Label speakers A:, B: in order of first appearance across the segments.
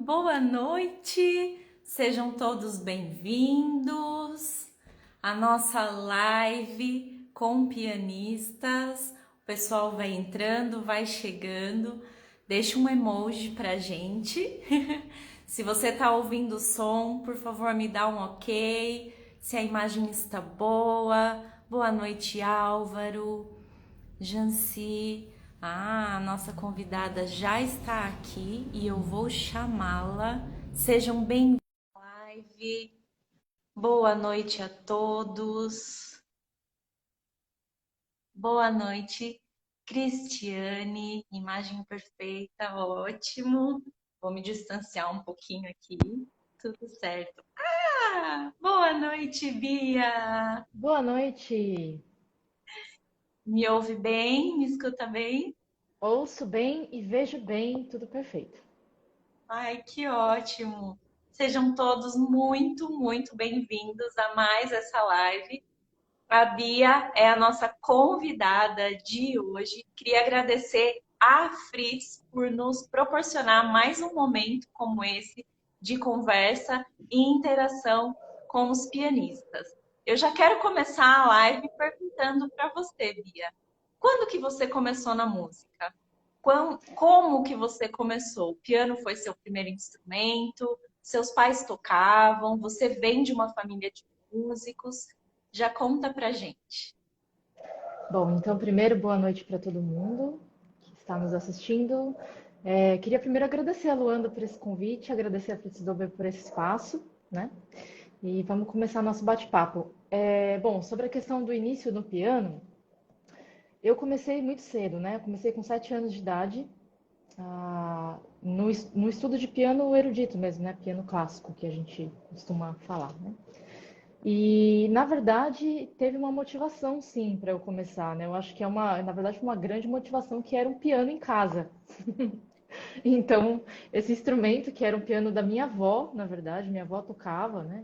A: Boa noite, sejam todos bem-vindos à nossa live com pianistas. O pessoal vai entrando, vai chegando. Deixa um emoji pra gente. Se você tá ouvindo o som, por favor, me dá um ok. Se a imagem está boa. Boa noite, Álvaro. Janci, a nossa convidada já está aqui e eu vou chamá-la. Sejam bem-vindos à live. Boa noite a todos. Boa noite, Cristiane. Imagem perfeita, ótimo. Vou me distanciar um pouquinho aqui. Tudo certo. Boa noite, Bia.
B: Boa noite.
A: Me ouve bem? Me escuta bem?
B: Ouço bem e vejo bem, tudo perfeito.
A: Ai, que ótimo! Sejam todos muito bem-vindos a mais essa live. A Bia é a nossa convidada de hoje. Queria agradecer à Fritz por nos proporcionar mais um momento como esse de conversa e interação com os pianistas. Eu já quero começar a live perguntando para você, Bia, quando que você começou na música? Como que você começou? O piano foi seu primeiro instrumento? Seus pais tocavam? Você vem de uma família de músicos? Já conta pra gente.
B: Bom, então primeiro boa noite para todo mundo que está nos assistindo. Queria primeiro agradecer a Luanda por esse convite, agradecer a Fritz Dober por esse espaço, né? E vamos começar nosso bate-papo. Bom, sobre a questão do início no piano, eu comecei muito cedo, né? Eu comecei com 7 anos de idade, no estudo de piano erudito mesmo, né? Piano clássico, que a gente costuma falar, né? E, na verdade, teve uma motivação, sim, para eu começar, né? Eu acho que na verdade, uma grande motivação que era um piano em casa. Então, esse instrumento, que era um piano da minha avó, na verdade, minha avó tocava, né?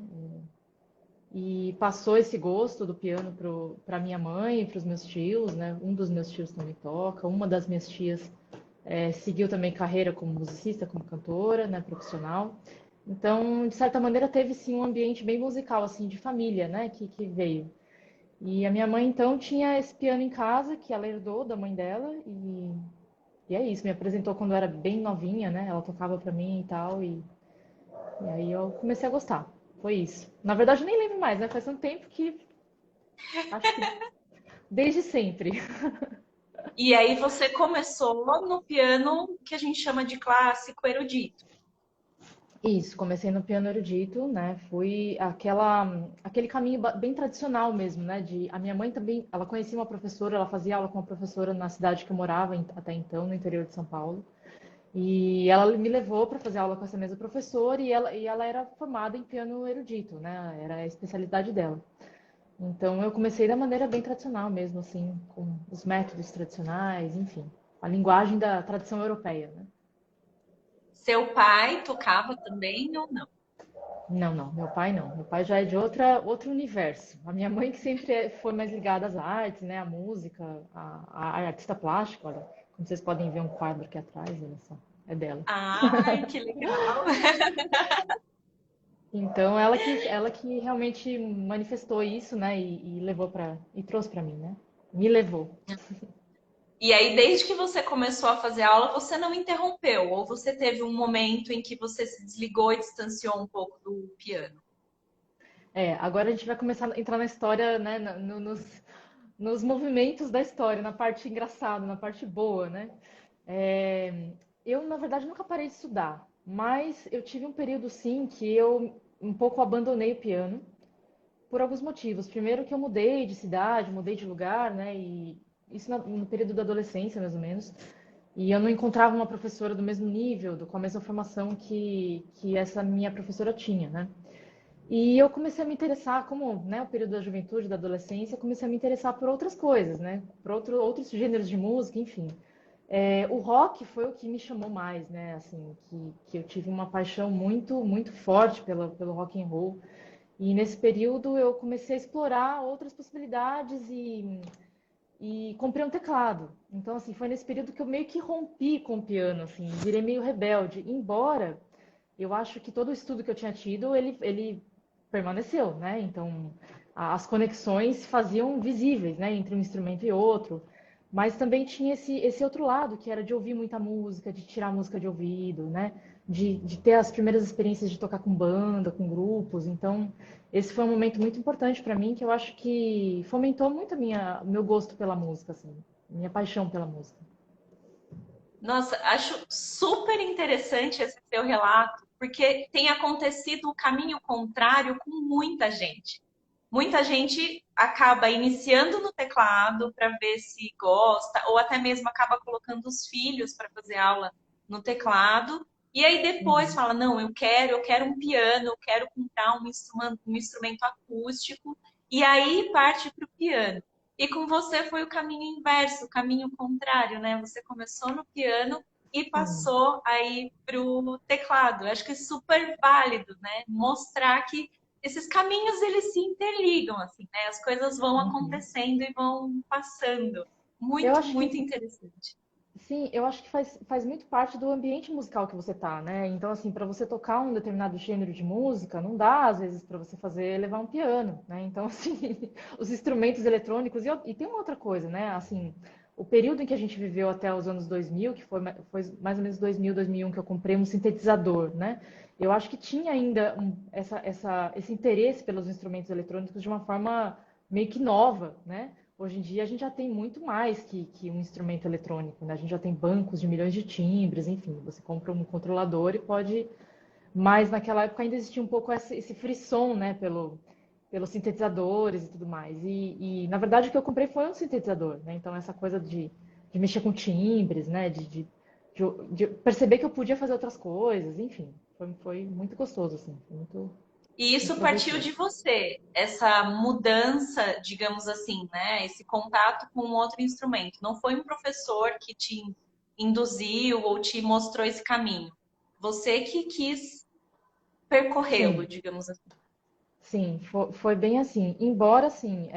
B: E passou esse gosto do piano para minha mãe e para os meus tios, né? Um dos meus tios também toca, uma das minhas tias seguiu também carreira como musicista, como cantora, né? Profissional. Então, de certa maneira, teve sim um ambiente bem musical, assim, de família, né? Que veio. E a minha mãe, então, tinha esse piano em casa, que ela herdou da mãe dela, e é isso, me apresentou quando eu era bem novinha, né? Ela tocava pra mim e tal, e aí eu comecei a gostar. Foi isso. Na verdade, eu nem lembro mais, né? Faz tanto tempo que acho que desde sempre.
A: E aí você começou no piano que a gente chama de clássico erudito.
B: Isso, comecei no piano erudito, né? Fui aquele caminho bem tradicional mesmo, né? A minha mãe também, ela conhecia uma professora, ela fazia aula com uma professora na cidade que eu morava até então, no interior de São Paulo. E ela me levou para fazer aula com essa mesma professora e ela era formada em piano erudito, né? Era a especialidade dela. Então eu comecei da maneira bem tradicional mesmo, assim, com os métodos tradicionais, enfim, a linguagem da tradição europeia, né?
A: Seu pai tocava também ou não?
B: Não, não, meu pai não. Meu pai já é de outro universo. A minha mãe que sempre foi mais ligada às artes, né? À música, a artista plástica, olha, como vocês podem ver um quadro aqui atrás, olha só, é dela.
A: Ai, que legal!
B: Então, ela que realmente manifestou isso, né, e levou e trouxe para mim, né? Me levou.
A: E aí, desde que você começou a fazer aula, você não interrompeu? Ou você teve um momento em que você se desligou e distanciou um pouco do piano?
B: Agora a gente vai começar a entrar na história, né, nos movimentos da história, na parte engraçada, na parte boa, né? É, eu, na verdade, nunca parei de estudar, mas eu tive um período, sim, que eu um pouco abandonei o piano por alguns motivos. Primeiro que eu mudei de cidade, mudei de lugar, né, e isso no período da adolescência, mais ou menos. E eu não encontrava uma professora do mesmo nível, com a mesma formação que essa minha professora tinha, né? E eu comecei a me interessar, como, né, o período da juventude, da adolescência, comecei a me interessar por outras coisas, né? Por outros gêneros de música, enfim. O rock foi o que me chamou mais, né? Assim, que eu tive uma paixão muito forte pelo rock and roll. E nesse período eu comecei a explorar outras possibilidades e comprei um teclado. Então, assim, foi nesse período que eu meio que rompi com o piano, assim, virei meio rebelde. Embora eu acho que todo o estudo que eu tinha tido, ele permaneceu, né? Então, as conexões se faziam visíveis, né, entre um instrumento e outro. Mas também tinha esse outro lado, que era de ouvir muita música, de tirar música de ouvido, né? De ter as primeiras experiências de tocar com banda, com grupos. Então, esse foi um momento muito importante para mim, que eu acho que fomentou muito o meu gosto pela música, assim, minha paixão pela música.
A: Nossa, acho super interessante esse seu relato, porque tem acontecido o caminho contrário com muita gente. Muita gente acaba iniciando no teclado para ver se gosta, ou até mesmo acaba colocando os filhos para fazer aula no teclado, e aí depois
B: Uhum,
A: fala: não, eu quero um piano, eu quero comprar um instrumento acústico, e aí parte para o piano. E com você foi o caminho inverso, o caminho contrário, né? Você começou no piano e
B: sim.
A: passou aí para o teclado. Eu acho que é super válido, né? Mostrar que esses caminhos eles se interligam, assim, né? As coisas vão
B: Uhum.
A: acontecendo e vão passando.
B: Eu
A: Muito,
B: acho
A: muito
B: que
A: interessante.
B: Sim, eu acho que faz muito parte do ambiente musical que você tá, né? Então, assim, para você tocar um determinado gênero de música, não dá, às vezes, para você fazer levar um piano, né? Então, assim, os instrumentos eletrônicos. E tem uma outra coisa, né? Assim, o período em que a gente viveu até os anos 2000, que foi mais ou menos 2000, 2001, que eu comprei um sintetizador, né? Eu acho que tinha ainda esse interesse pelos instrumentos eletrônicos de uma forma meio que nova, né? Hoje em dia a gente já tem muito mais que um instrumento eletrônico, né? A gente já tem bancos de milhões de timbres, enfim, você compra um controlador e pode. Mas naquela época ainda existia um pouco esse frisson, né? Pelos sintetizadores e tudo mais. Na verdade o que eu comprei foi um sintetizador, né? Então essa coisa de mexer com timbres, né? De perceber que eu podia fazer outras coisas, enfim. Foi muito gostoso, assim. Foi
A: E
B: muito
A: isso partiu
B: proveitoso.
A: de você, essa mudança, digamos assim, né? Esse contato com outro instrumento. Não foi um professor que te induziu ou te mostrou esse caminho. Você que quis percorrê-lo,
B: Sim.
A: digamos assim.
B: Sim, foi bem assim. Embora, assim,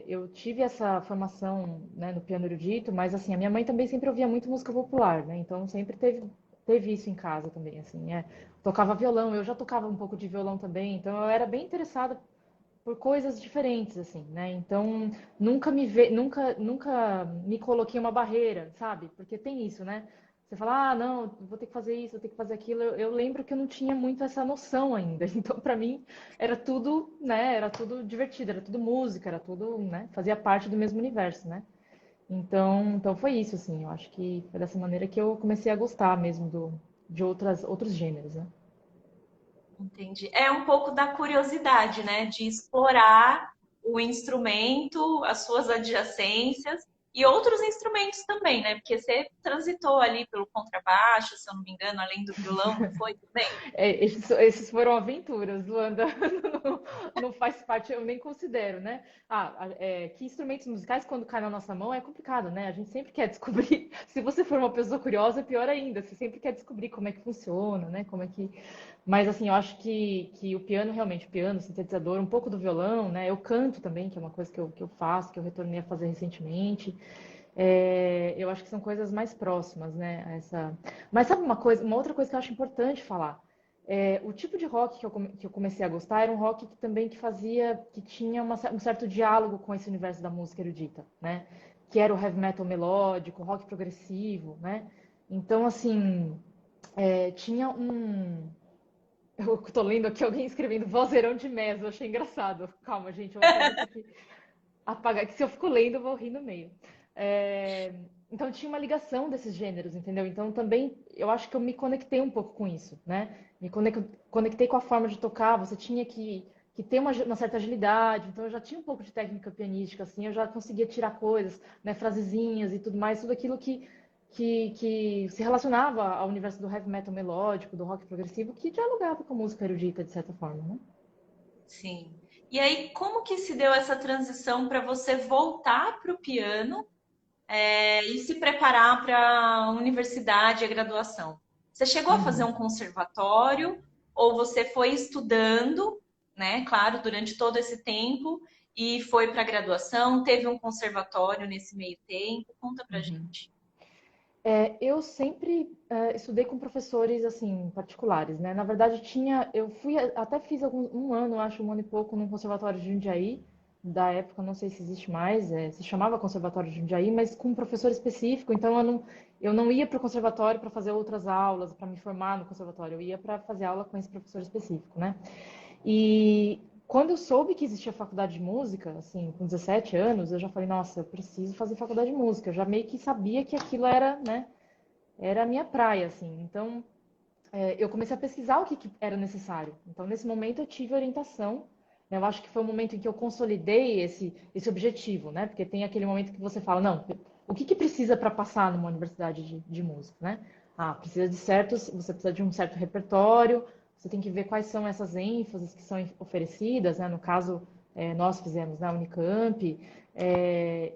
B: eu tive essa formação, né, no piano erudito, mas, assim, a minha mãe também sempre ouvia muito música popular, né? Então, sempre teve isso em casa também, assim, tocava violão, eu já tocava um pouco de violão também, então eu era bem interessada por coisas diferentes, assim, né? Então, nunca me coloquei uma barreira, sabe? Porque tem isso, né? Você fala, ah, não, vou ter que fazer isso, vou ter que fazer aquilo. Eu lembro que eu não tinha muito essa noção ainda. Então, para mim, era tudo, né? Era tudo divertido, era tudo música, era tudo, né? Fazia parte do mesmo universo, né? Então foi isso, assim. Eu acho que foi dessa maneira que eu comecei a gostar mesmo de outros gêneros, né?
A: Entendi. É um pouco da curiosidade, né? De explorar o instrumento, as suas adjacências e outros instrumentos também, né? Porque você transitou ali pelo contrabaixo, se eu não me engano, além do violão, não foi também?
B: Esses foram aventuras, Luanda. Não, não faz parte, eu nem considero, né? Que instrumentos musicais, quando cai na nossa mão, é complicado, né? A gente sempre quer descobrir. Se você for uma pessoa curiosa, é pior ainda. Você sempre quer descobrir como é que funciona, né? Mas, assim, eu acho que o piano, realmente, o piano, o sintetizador, um pouco do violão, né? Eu canto também, que é uma coisa que eu faço, que eu retornei a fazer recentemente. Eu acho que são coisas mais próximas, né? Mas sabe uma outra coisa que eu acho importante falar? O tipo de rock que eu comecei a gostar era um rock que tinha um certo diálogo com esse universo da música erudita, né? Que era o heavy metal melódico, o rock progressivo, né? Então, assim, tinha um. Eu tô lendo aqui alguém escrevendo vozeirão de Mes, eu achei engraçado. Calma, gente, eu até vou ter que apagar, que se eu fico lendo, eu vou rir no meio. É, Então tinha uma ligação desses gêneros, entendeu? Então também eu acho que eu me conectei um pouco com isso, né? Conectei com a forma de tocar, você tinha que ter uma certa agilidade, então eu já tinha um pouco de técnica pianística, assim, eu já conseguia tirar coisas, né, frasezinhas e tudo mais, tudo aquilo que se relacionava ao universo do heavy metal melódico, do rock progressivo, que dialogava com a música erudita, de certa forma, né?
A: Sim. E aí, como que se deu essa transição para você voltar para o piano, e se preparar para a universidade e a graduação? Você chegou a fazer
B: Uhum.
A: um conservatório ou você foi estudando, né? Claro, durante todo esse tempo e foi para a graduação? Teve um conservatório nesse meio tempo? Conta pra
B: Uhum.
A: gente.
B: Eu sempre estudei com professores assim particulares, né? Na verdade eu fui até fiz um ano, acho um ano e pouco, num conservatório de Jundiaí, da época, não sei se existe mais, se chamava Conservatório de Jundiaí, mas com um professor específico. Então eu não ia para o conservatório para fazer outras aulas, para me formar no conservatório, eu ia para fazer aula com esse professor específico, né? E quando eu soube que existia faculdade de música, assim, com 17 anos, eu já falei, nossa, eu preciso fazer faculdade de música. Eu já meio que sabia que aquilo era, né? Era a minha praia, assim. Então, eu comecei a pesquisar que era necessário. Então, nesse momento, eu tive orientação. Né? Eu acho que foi o momento em que eu consolidei esse objetivo, né? Porque tem aquele momento que você fala, não, o que precisa para passar numa universidade de música, né? Ah, você precisa de um certo repertório, você tem que ver quais são essas ênfases que são oferecidas, né? No caso, nós fizemos na Unicamp.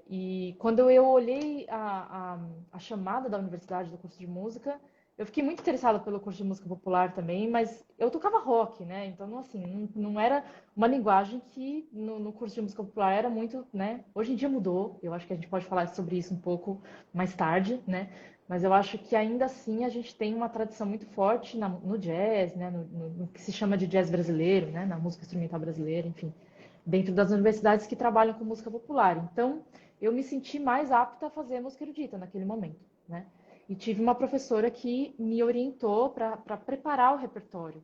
B: E quando eu olhei a chamada da universidade do curso de música, eu fiquei muito interessada pelo curso de música popular também, mas eu tocava rock, né? Então, não, assim, não era uma linguagem que no curso de música popular era muito, né? Hoje em dia mudou, eu acho que a gente pode falar sobre isso um pouco mais tarde, né? Mas eu acho que ainda assim a gente tem uma tradição muito forte no jazz, né? No que se chama de jazz brasileiro, né? Na música instrumental brasileira, enfim, dentro das universidades que trabalham com música popular. Então, eu me senti mais apta a fazer música erudita naquele momento, né? E tive uma professora que me orientou para preparar o repertório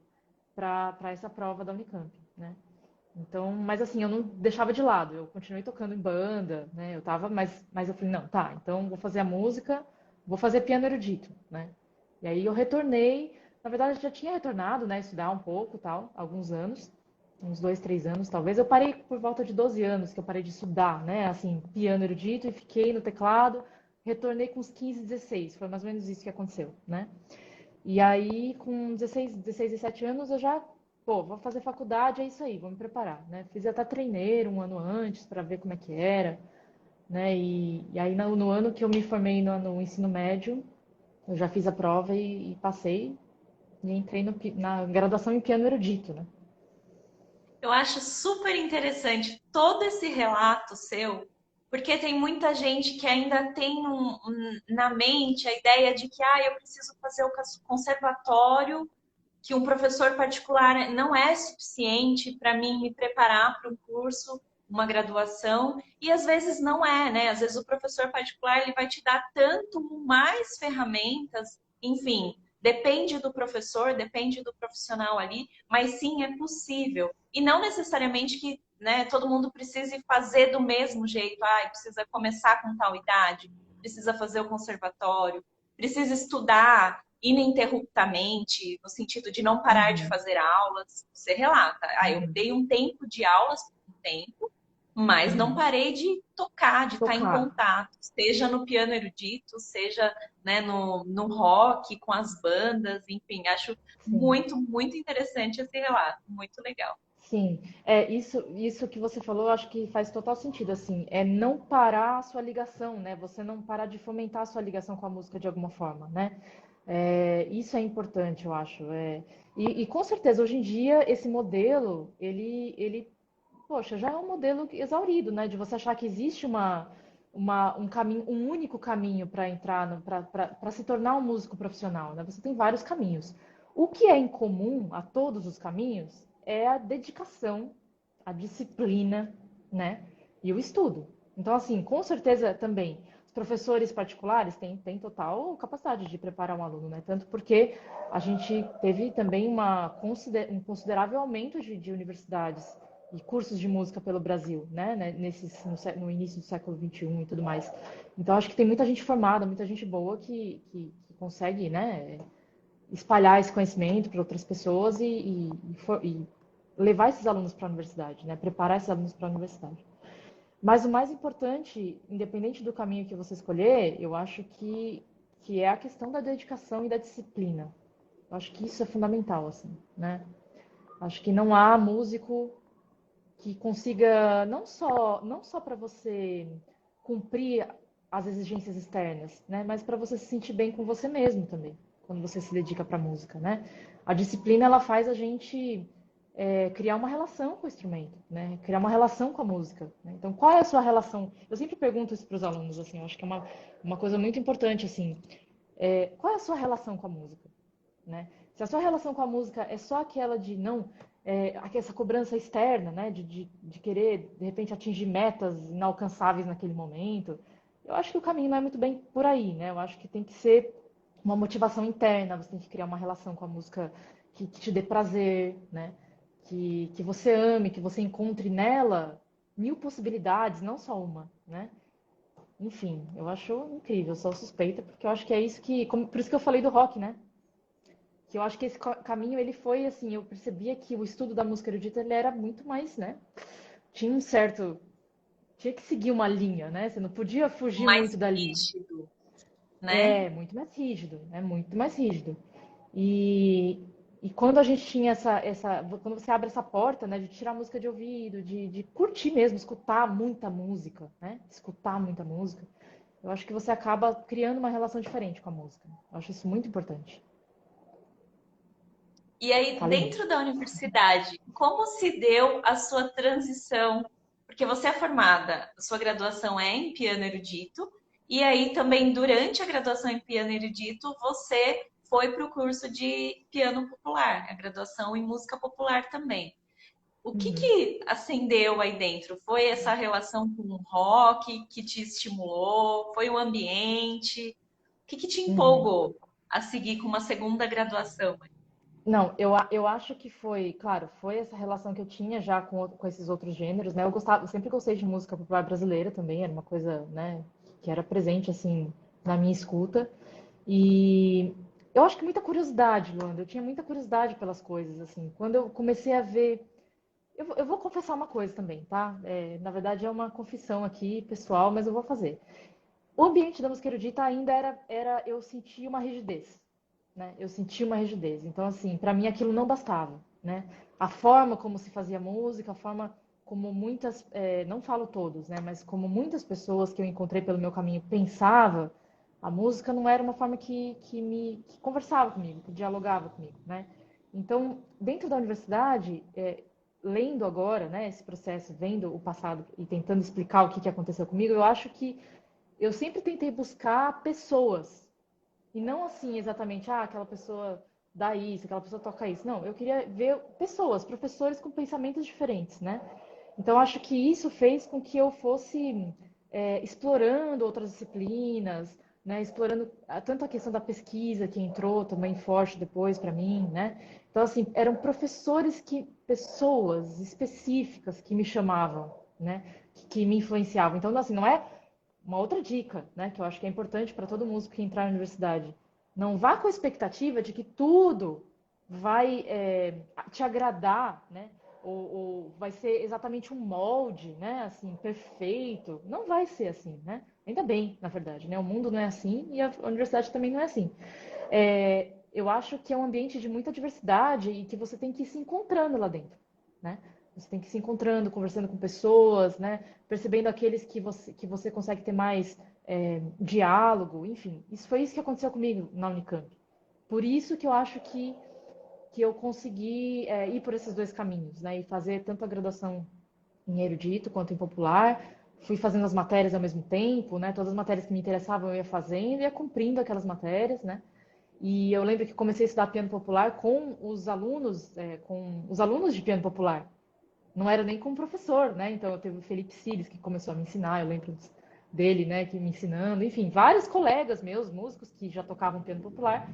B: para essa prova da Unicamp, né? Então, mas assim, eu não deixava de lado, eu continuei tocando em banda, né? Eu tava, mas eu falei, não, tá, então vou fazer a música, vou fazer piano erudito, né? E aí eu retornei, na verdade eu já tinha retornado, né, estudar um pouco, tal, alguns anos, uns 2, 3 anos, talvez. Eu parei por volta de 12 anos que eu parei de estudar, né, assim, piano erudito e fiquei no teclado, retornei com uns 15, 16, foi mais ou menos isso que aconteceu, né? E aí, com 16, 17 anos, eu já, pô, vou fazer faculdade, é isso aí, vou me preparar, né? Fiz até treineiro um ano antes para ver como é que era, né? E aí, no ano que eu me formei no ensino médio, eu já fiz a prova e passei e entrei na graduação em piano erudito, né?
A: Eu acho super interessante todo esse relato seu, porque tem muita gente que ainda tem na mente a ideia de que eu preciso fazer o conservatório, que um professor particular não é suficiente para mim me preparar para um curso, uma graduação, e às vezes não é, né? Às vezes o professor particular ele vai te dar tanto mais ferramentas, enfim, depende do professor, depende do profissional ali, mas sim é possível. E não necessariamente que, né, todo mundo precise fazer do mesmo jeito, precisa começar com tal idade, precisa fazer o conservatório, precisa estudar ininterruptamente, no sentido de não parar de
B: Uhum,
A: fazer aulas. Você relata, eu
B: uhum,
A: dei um tempo de aulas por um tempo, mas não
B: uhum.
A: parei de tocar, de estar em
B: Tocar,
A: contato, seja no piano erudito, seja, né, no rock, com as bandas, enfim, acho
B: sim.
A: muito, muito interessante esse relato, muito legal.
B: Sim, isso que você falou, eu acho que faz total sentido, assim, é não parar a sua ligação, né? Você não parar de fomentar a sua ligação com a música de alguma forma, né? Isso é importante, eu acho. E com certeza, hoje em dia, esse modelo, poxa, já é um modelo exaurido, né? De você achar que existe um caminho, um único caminho para entrar, para se tornar um músico profissional, né? Você tem vários caminhos. O que é em comum a todos os caminhos é a dedicação, a disciplina, né? E o estudo. Então, assim, com certeza também, os professores particulares têm total capacidade de preparar um aluno, né? Tanto porque a gente teve também um considerável aumento de universidades e cursos de música pelo Brasil, né? No início do século XXI e tudo mais. Então, acho que tem muita gente formada, muita gente boa que consegue, né, espalhar esse conhecimento para outras pessoas e levar esses alunos para a universidade, né? Preparar esses alunos para a universidade. Mas o mais importante, independente do caminho que você escolher, eu acho que é a questão da dedicação e da disciplina. Eu acho que isso é fundamental, assim, né? Acho que não há músico que consiga não só para você cumprir as exigências externas, né, mas para você se sentir bem com você mesmo também, quando você se dedica para a música, né? A disciplina ela faz a gente criar uma relação com o instrumento, né? Criar uma relação com a música, né? Então, qual é a sua relação? Eu sempre pergunto isso para os alunos, assim, eu acho que é uma coisa muito importante, assim. qual é a sua relação com a música, né? Se a sua relação com a música é só aquela de não, essa cobrança externa, né? De querer, de repente, atingir metas inalcançáveis naquele momento, eu acho que o caminho não é muito bem por aí, né? Eu acho que tem que ser uma motivação interna, você tem que criar uma relação com a música que te dê prazer, né? Que você ame, que você encontre nela mil possibilidades, não só uma, né? Enfim, eu acho incrível, sou suspeita, porque eu acho que é isso que, por isso que eu falei do rock, né? Que eu acho que esse caminho ele foi assim, eu percebia que o estudo da música erudita ele era muito mais, né? Tinha um certo, tinha que seguir uma linha, né? Você não podia fugir
A: Mais
B: muito dali.
A: rígido, né?
B: É muito mais rígido, é muito mais rígido. E, e quando a gente tinha quando você abre essa porta, né, de tirar música de ouvido, de curtir mesmo, escutar muita música, né? Escutar muita música, eu acho que você acaba criando uma relação diferente com a música. Eu acho isso muito importante.
A: E aí,
B: Falei
A: dentro
B: muito.
A: da universidade, como se deu a sua transição? Porque você é formada, a sua graduação é em piano erudito, e aí também durante a graduação em piano erudito, você foi para o curso de piano popular, a graduação em música popular também. O que
B: Uhum,
A: que acendeu aí dentro? Foi essa relação com o rock que te estimulou? Foi o ambiente? O que que te
B: uhum.
A: empolgou a seguir com uma segunda graduação?
B: Não, eu acho que foi, claro, foi essa relação que eu tinha já com esses outros gêneros, né? Eu gostava, eu sempre gostei de música popular brasileira também, era uma coisa, né, que era presente, assim, na minha escuta. E eu acho que muita curiosidade, Luanda, eu tinha muita curiosidade pelas coisas, assim. Quando eu comecei a ver. Eu vou confessar uma coisa também, tá? Na verdade, é uma confissão aqui, pessoal, mas eu vou fazer. O ambiente da música erudita ainda eu sentia uma rigidez, né? Eu sentia uma rigidez. Então, assim, para mim aquilo não bastava, né? A forma como se fazia música, a forma como muitas, não falo todos, né? Mas como muitas pessoas que eu encontrei pelo meu caminho pensava, a música não era uma forma que conversava comigo, que dialogava comigo, né? Então, dentro da universidade, lendo agora, né, esse processo, vendo o passado e tentando explicar o que aconteceu comigo, eu acho que eu sempre tentei buscar pessoas e não assim exatamente, aquela pessoa dá isso, aquela pessoa toca isso. Não, eu queria ver pessoas, professores com pensamentos diferentes, né? Então acho que isso fez com que eu fosse explorando outras disciplinas, né? Explorando tanto a questão da pesquisa que entrou também forte depois para mim, né? Então assim eram pessoas específicas que me chamavam, né? Que me influenciavam. Então assim não é uma outra dica, né, que eu acho que é importante para todo músico que entrar na universidade. Não vá com a expectativa de que tudo vai te agradar, né? Ou vai ser exatamente um molde, né? Assim, perfeito. Não vai ser assim, né? Ainda bem, na verdade, né? O mundo não é assim e a universidade também não é assim. Eu acho que é um ambiente de muita diversidade e que você tem que ir se encontrando lá dentro, né? Você tem que ir se encontrando, conversando com pessoas, né? Percebendo aqueles que você consegue ter mais diálogo, enfim. Isso foi isso que aconteceu comigo na Unicamp. Por isso que eu acho que eu consegui ir por esses dois caminhos, né? E fazer tanto a graduação em erudito quanto em popular. Fui fazendo as matérias ao mesmo tempo, né? Todas as matérias que me interessavam eu ia fazendo, ia cumprindo aquelas matérias, né? E eu lembro que comecei a estudar piano popular com os alunos de piano popular. Não era nem com o professor, né? Então eu teve o Felipe Cires que começou a me ensinar, eu lembro dele, né, que me ensinando, enfim, vários colegas meus, músicos que já tocavam piano popular,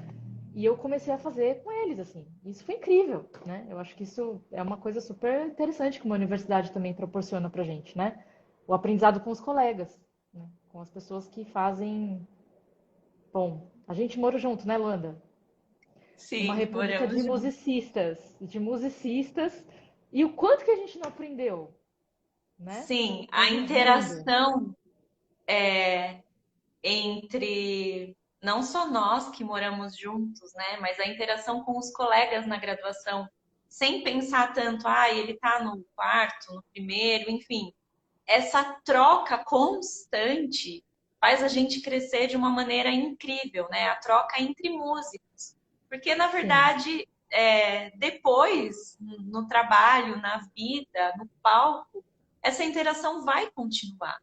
B: e eu comecei a fazer com eles, assim. Isso foi incrível, né? Eu acho que isso é uma coisa super interessante que uma universidade também proporciona pra gente, né? O aprendizado com os colegas, né? Com as pessoas que fazem. Bom, a gente mora junto, né, Luanda? Numa
A: Sim,
B: república
A: moramos juntos.
B: de musicistas, e o quanto que a gente não aprendeu, né?
A: Sim, a
B: Convivendo.
A: interação entre não só nós que moramos juntos, né, mas a interação com os colegas na graduação, sem pensar tanto, ele está no quarto, no primeiro, enfim, essa troca constante faz a gente crescer de uma maneira incrível, né? A troca entre músicos. Porque, na
B: Sim.
A: verdade, depois, no trabalho, na vida, no palco, essa interação vai continuar,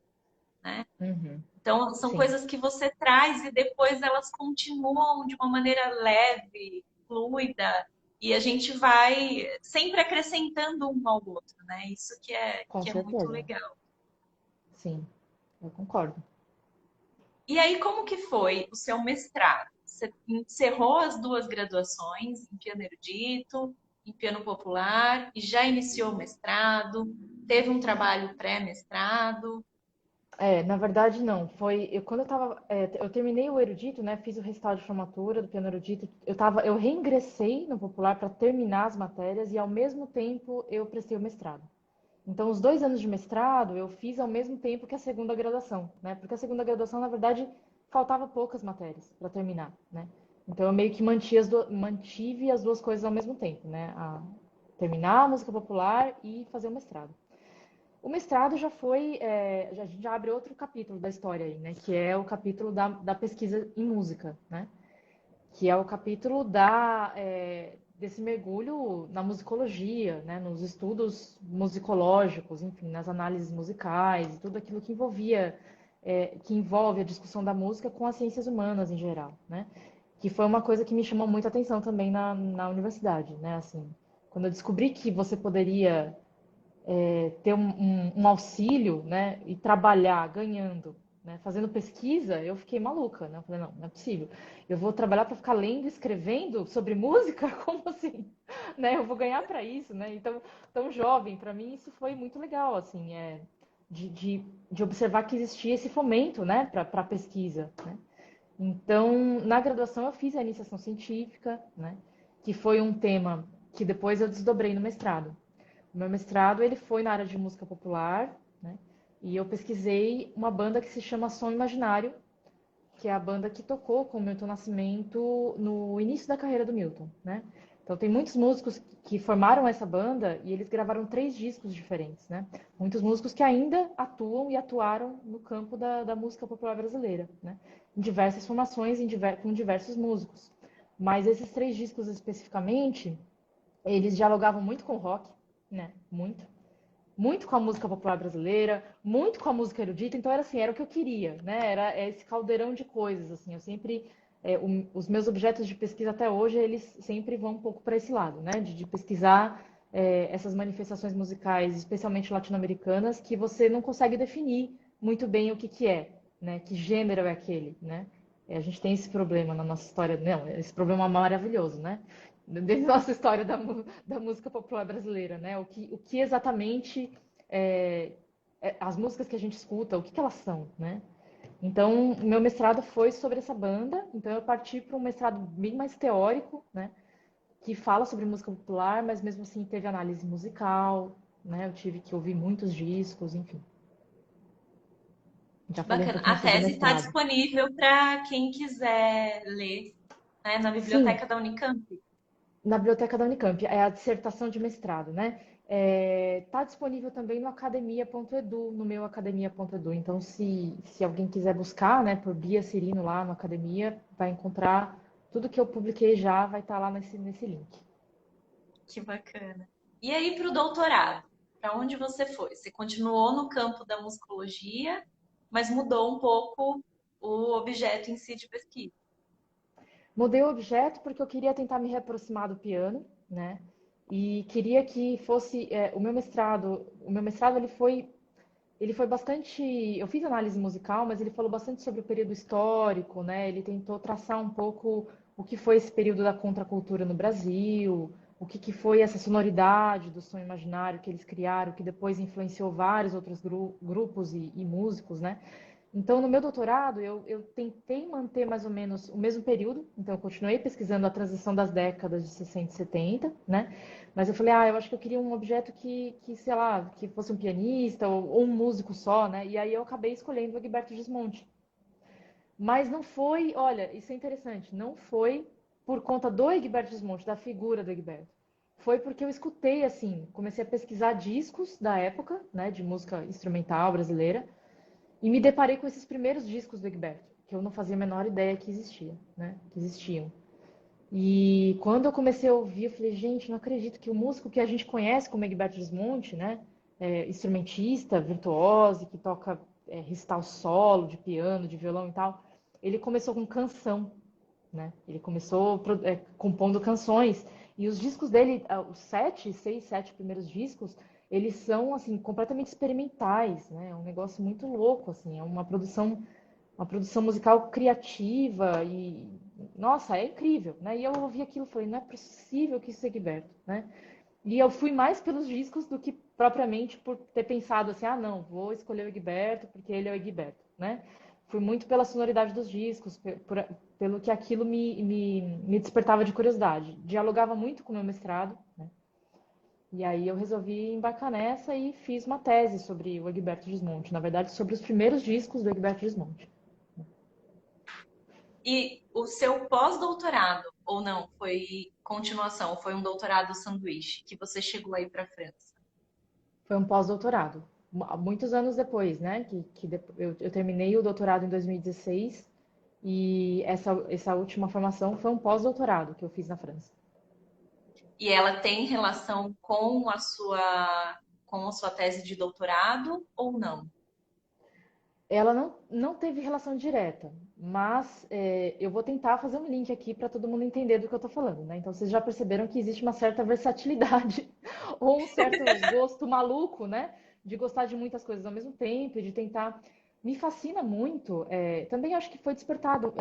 A: né?
B: Uhum.
A: Então, são
B: sim,
A: coisas que você traz e depois elas continuam de uma maneira leve, fluida, e a gente vai sempre acrescentando um ao outro, né? Isso
B: com
A: que é muito
B: certeza.
A: legal.
B: Sim, eu concordo.
A: E aí, como que foi o seu mestrado? Você encerrou as duas graduações em piano erudito, em piano popular, e já iniciou o mestrado? Teve um trabalho pré-mestrado?
B: Na verdade não. Quando eu terminei o erudito, né? Fiz o recital de formatura do piano erudito. Eu reingressei no popular para terminar as matérias e ao mesmo tempo eu prestei o mestrado. Então, os 2 anos de mestrado eu fiz ao mesmo tempo que a segunda graduação, né? Porque a segunda graduação, na verdade, faltava poucas matérias para terminar, né? Então, eu meio que mantive as duas coisas ao mesmo tempo, né? Terminar a música popular e fazer o mestrado. O mestrado já foi, a gente já abre outro capítulo da história aí, né? Que é o capítulo da pesquisa em música, né? Que é o capítulo desse mergulho na musicologia, né? Nos estudos musicológicos, enfim, nas análises musicais e tudo aquilo que que envolve a discussão da música com as ciências humanas em geral, né? Que foi uma coisa que me chamou muita atenção também na universidade, né? Assim, quando eu descobri que você poderia ter um auxílio, né, e trabalhar ganhando, né, fazendo pesquisa, eu fiquei maluca, né? Eu falei, não, não é possível. Eu vou trabalhar para ficar lendo, escrevendo sobre música? Como assim? Né? Eu vou ganhar para isso, né? Então, tão jovem, para mim isso foi muito legal, assim, de, de, de observar que existia esse fomento, né, para pesquisa, né? Então, na graduação eu fiz a iniciação científica, né, que foi um tema que depois eu desdobrei no mestrado. O meu mestrado ele foi na área de música popular, né? E eu pesquisei uma banda que se chama Som Imaginário, que é a banda que tocou com o Milton Nascimento no início da carreira do Milton, né? Então tem muitos músicos que formaram essa banda e eles gravaram 3 discos diferentes, né? Muitos músicos que ainda atuam e atuaram no campo da música popular brasileira, né? Em diversas formações, com diversos músicos. Mas esses 3 discos especificamente, eles dialogavam muito com o rock, né? Muito. Muito com a música popular brasileira, muito com a música erudita. Então era assim, era o que eu queria, né? Era esse caldeirão de coisas, assim. Eu sempre, os meus objetos de pesquisa até hoje, eles sempre vão um pouco para esse lado, né? De pesquisar essas manifestações musicais, especialmente latino-americanas, que você não consegue definir muito bem o que que é, né? Que gênero é aquele, né? A gente tem esse problema na nossa história. Não, esse problema é maravilhoso, né? Desde a nossa história da música popular brasileira, né? O que exatamente é, as músicas que a gente escuta, o que que elas são, né? Então, o meu mestrado foi sobre essa banda, então eu parti para um mestrado bem mais teórico, né? Que fala sobre música popular, mas mesmo assim teve análise musical, né? Eu tive que ouvir muitos discos, enfim. Já
A: Que
B: falei um
A: bacana.
B: pouquinho
A: A
B: sobre o
A: tese está
B: mestrado.
A: disponível para quem quiser ler, né, na
B: Sim,
A: biblioteca da Unicamp.
B: na biblioteca da Unicamp, é a dissertação de mestrado, né? Está disponível também no academia.edu, no meu academia.edu. Então, se alguém quiser buscar, né, por Bia Cirino lá no Academia, vai encontrar tudo que eu publiquei já, vai estar lá nesse link.
A: Que bacana. E aí, para o doutorado, para onde você foi? Você continuou no campo da musicologia, mas mudou um pouco o objeto em si de pesquisa.
B: Mudei o objeto porque eu queria tentar me reaproximar do piano, né? E queria que fosse o meu mestrado ele foi bastante. Eu fiz análise musical, mas ele falou bastante sobre o período histórico, né? Ele tentou traçar um pouco o que foi esse período da contracultura no Brasil, o que, que foi essa sonoridade do som imaginário que eles criaram, que depois influenciou vários outros grupos e músicos, né? Então, no meu doutorado, eu tentei manter mais ou menos o mesmo período, então eu continuei pesquisando a transição das décadas de 60 e 70, né? Mas eu falei, eu acho que eu queria um objeto sei lá, que fosse um pianista ou um músico só, né? E aí eu acabei escolhendo o Egberto Gismonti. Mas não foi, olha, isso é interessante, não foi por conta do Egberto Gismonti, da figura do Egberto. Foi porque eu escutei, assim, comecei a pesquisar discos da época, né, de música instrumental brasileira, e me deparei com esses primeiros discos do Egberto, que eu não fazia a menor ideia que existia, né? Que existiam. E quando eu comecei a ouvir, eu falei, gente, não acredito que o músico que a gente conhece como Egberto Gismonti, né? Instrumentista, virtuoso, que toca recital solo, de piano, de violão e tal, ele começou com canção, né? Ele começou compondo canções. E os discos dele, os 7 primeiros discos, eles são, assim, completamente experimentais, né? É um negócio muito louco, assim. É uma produção musical criativa e, nossa, é incrível, né? E eu ouvi aquilo e falei, não é possível que isso é Egberto, né? E eu fui mais pelos discos do que propriamente por ter pensado assim, ah, não, vou escolher o Egberto porque ele é o Egberto, né? Fui muito pela sonoridade dos discos, pelo que aquilo me despertava de curiosidade. Dialogava muito com o meu mestrado, né? E aí eu resolvi embarcar nessa e fiz uma tese sobre o Egberto Gismonti, na verdade, sobre os primeiros discos do Egberto Gismonti.
A: E o seu pós-doutorado, ou não, foi continuação, foi um doutorado sanduíche, que você chegou aí para a França?
B: Foi um pós-doutorado, muitos anos depois, né? Eu terminei o doutorado em 2016 e essa última formação foi um pós-doutorado que eu fiz na França.
A: E ela tem relação com a sua tese de doutorado ou não?
B: Ela não teve relação direta, mas eu vou tentar fazer um link aqui para todo mundo entender do que eu estou falando, né? Então vocês já perceberam que existe uma certa versatilidade ou um certo gosto maluco, né? De gostar de muitas coisas ao mesmo tempo e de tentar. Me fascina muito. Também acho que foi despertado,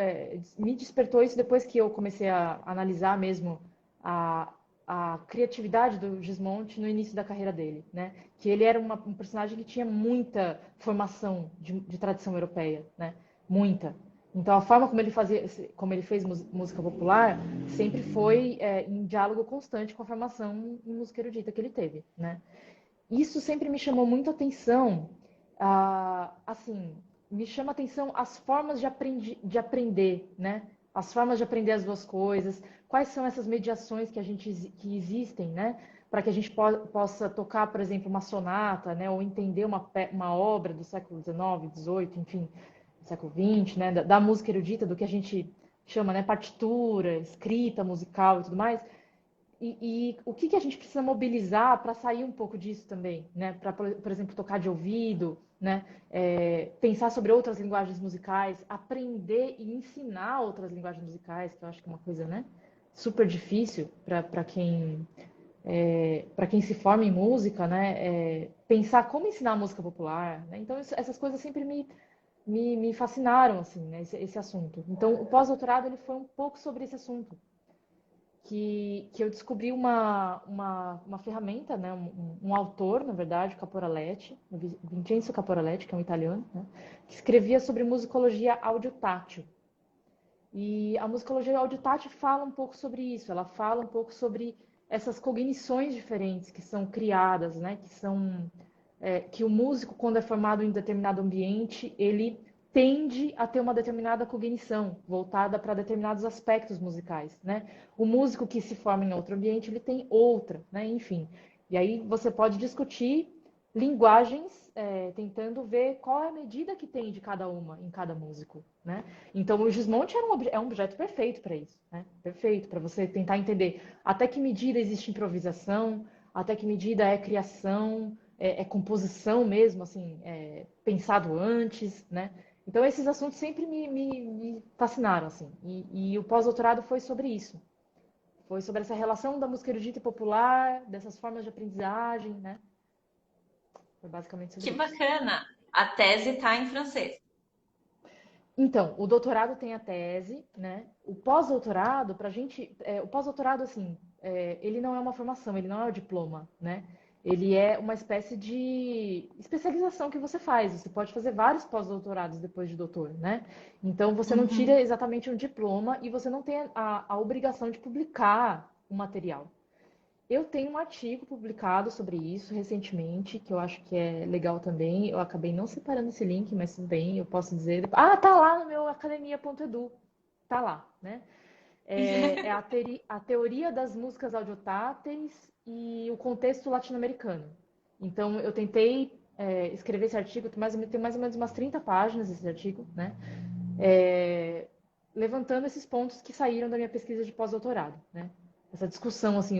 B: me despertou isso depois que eu comecei a analisar mesmo a, a criatividade do Gismonti no início da carreira dele, né? Que ele era um personagem que tinha muita formação de tradição europeia, né? Muita. Então a forma como ele fez música popular, sempre foi em diálogo constante com a formação em música erudita que ele teve, né? Isso sempre me chamou muito atenção, assim, me chama atenção as formas de aprender, né? As formas de aprender as duas coisas, quais são essas mediações que existem, né? Para que a gente possa tocar, por exemplo, uma sonata, né? Ou entender uma obra do século XIX, XVIII, enfim, do século XX, né? Da música erudita, do que a gente chama, né? Partitura, escrita musical e tudo mais. E o que a gente precisa mobilizar para sair um pouco disso também, né? Para, por exemplo, tocar de ouvido, né? Pensar sobre outras linguagens musicais, aprender e ensinar outras linguagens musicais, que eu acho que é uma coisa, né? Super difícil para quem se forma em música, né? Pensar como ensinar música popular, né? Então essas coisas sempre me fascinaram, assim, né? Esse assunto. Então o pós-doutorado ele foi um pouco sobre esse assunto que eu descobri uma ferramenta, né, um autor, na verdade, o Caporaletti, o Vincenzo Caporaletti, que é um italiano, né, que escrevia sobre musicologia audiotátil. E a musicologia audiotátil fala um pouco sobre isso, ela fala um pouco sobre essas cognições diferentes que são criadas, né, que o músico, quando é formado em determinado ambiente, ele tende a ter uma determinada cognição voltada para determinados aspectos musicais, né? O músico que se forma em outro ambiente, ele tem outra, né? Enfim. E aí você pode discutir linguagens, tentando ver qual é a medida que tem de cada uma em cada músico, né? Então o Gismonti é um objeto perfeito para isso, né? Perfeito para você tentar entender até que medida existe improvisação, até que medida é criação, composição mesmo, assim, pensado antes, né? Então esses assuntos sempre me fascinaram, assim. E o pós-doutorado foi sobre isso. Foi sobre essa relação da música erudita e popular, dessas formas de aprendizagem, né? Foi basicamente
A: Que
B: sobre isso.
A: bacana! A tese está em francês.
B: Então, o doutorado tem a tese, né? O pós-doutorado, pra gente, o pós-doutorado, assim, ele não é uma formação, ele não é o diploma, né? Ele é uma espécie de especialização que você faz. Você pode fazer vários pós-doutorados depois de doutor, né? Então, você não
A: Uhum.
B: tira exatamente um diploma e você não tem a obrigação de publicar o material. Eu tenho um artigo publicado sobre isso recentemente, que eu acho que é legal também. Eu acabei não separando esse link, mas tudo bem, eu posso dizer. Ah, tá lá no meu academia.edu. Tá lá, né? A teoria das músicas audiotáteis e o contexto latino-americano. Então, eu tentei escrever esse artigo, tem mais ou menos umas 30 páginas esse artigo, né? É, levantando esses pontos que saíram da minha pesquisa de pós-doutorado, né? Essa discussão, assim,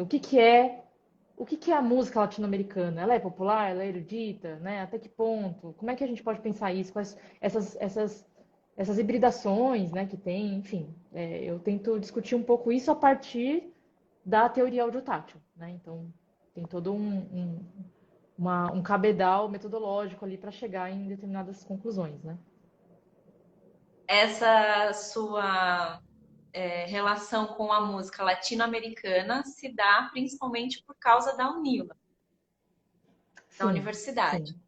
B: o que que é a música latino-americana? Ela é popular? Ela é erudita? Né? Até que ponto? Como é que a gente pode pensar isso? Quais essas hibridações, né, que tem? Enfim, eu tento discutir um pouco isso a partir da teoria audiotátil, né? Então, tem todo um cabedal metodológico ali para chegar em determinadas conclusões, né?
A: Essa sua relação com a música latino-americana se dá principalmente por causa da UNILA, da
B: Sim,
A: universidade.
B: sim,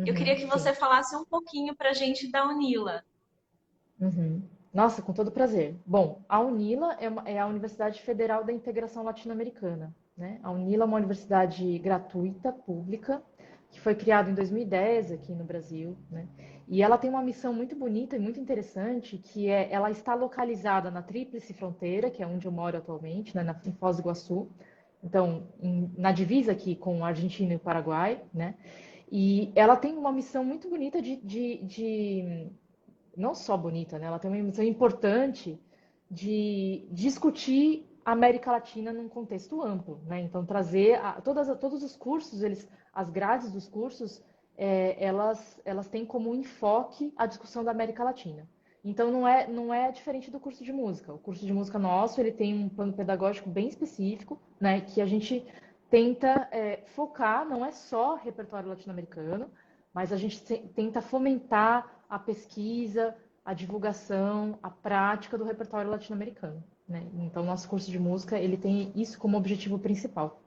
A: Eu queria
B: uhum,
A: que
B: sim.
A: você falasse um pouquinho para a gente da UNILA.
B: Uhum. Nossa, com todo prazer. Bom, a UNILA é a Universidade Federal da Integração Latino-Americana, né? A UNILA é uma universidade gratuita, pública, que foi criada em 2010 aqui no Brasil, né? E ela tem uma missão muito bonita e muito interessante, que ela está localizada na Tríplice Fronteira, que é onde eu moro atualmente, né? Em Foz do Iguaçu. Então, na divisa aqui com a Argentina e o Paraguai, né? E ela tem uma missão muito bonita de não só bonita, né? Ela tem uma missão importante de discutir a América Latina num contexto amplo, né? Então trazer todos os cursos, as grades dos cursos, elas têm como enfoque a discussão da América Latina. Então não é diferente do curso de música. O curso de música nosso ele tem um plano pedagógico bem específico, né? Que a gente tenta focar, não é só repertório latino-americano, mas a gente tenta fomentar a pesquisa, a divulgação, a prática do repertório latino-americano, né? Então, nosso curso de música ele tem isso como objetivo principal.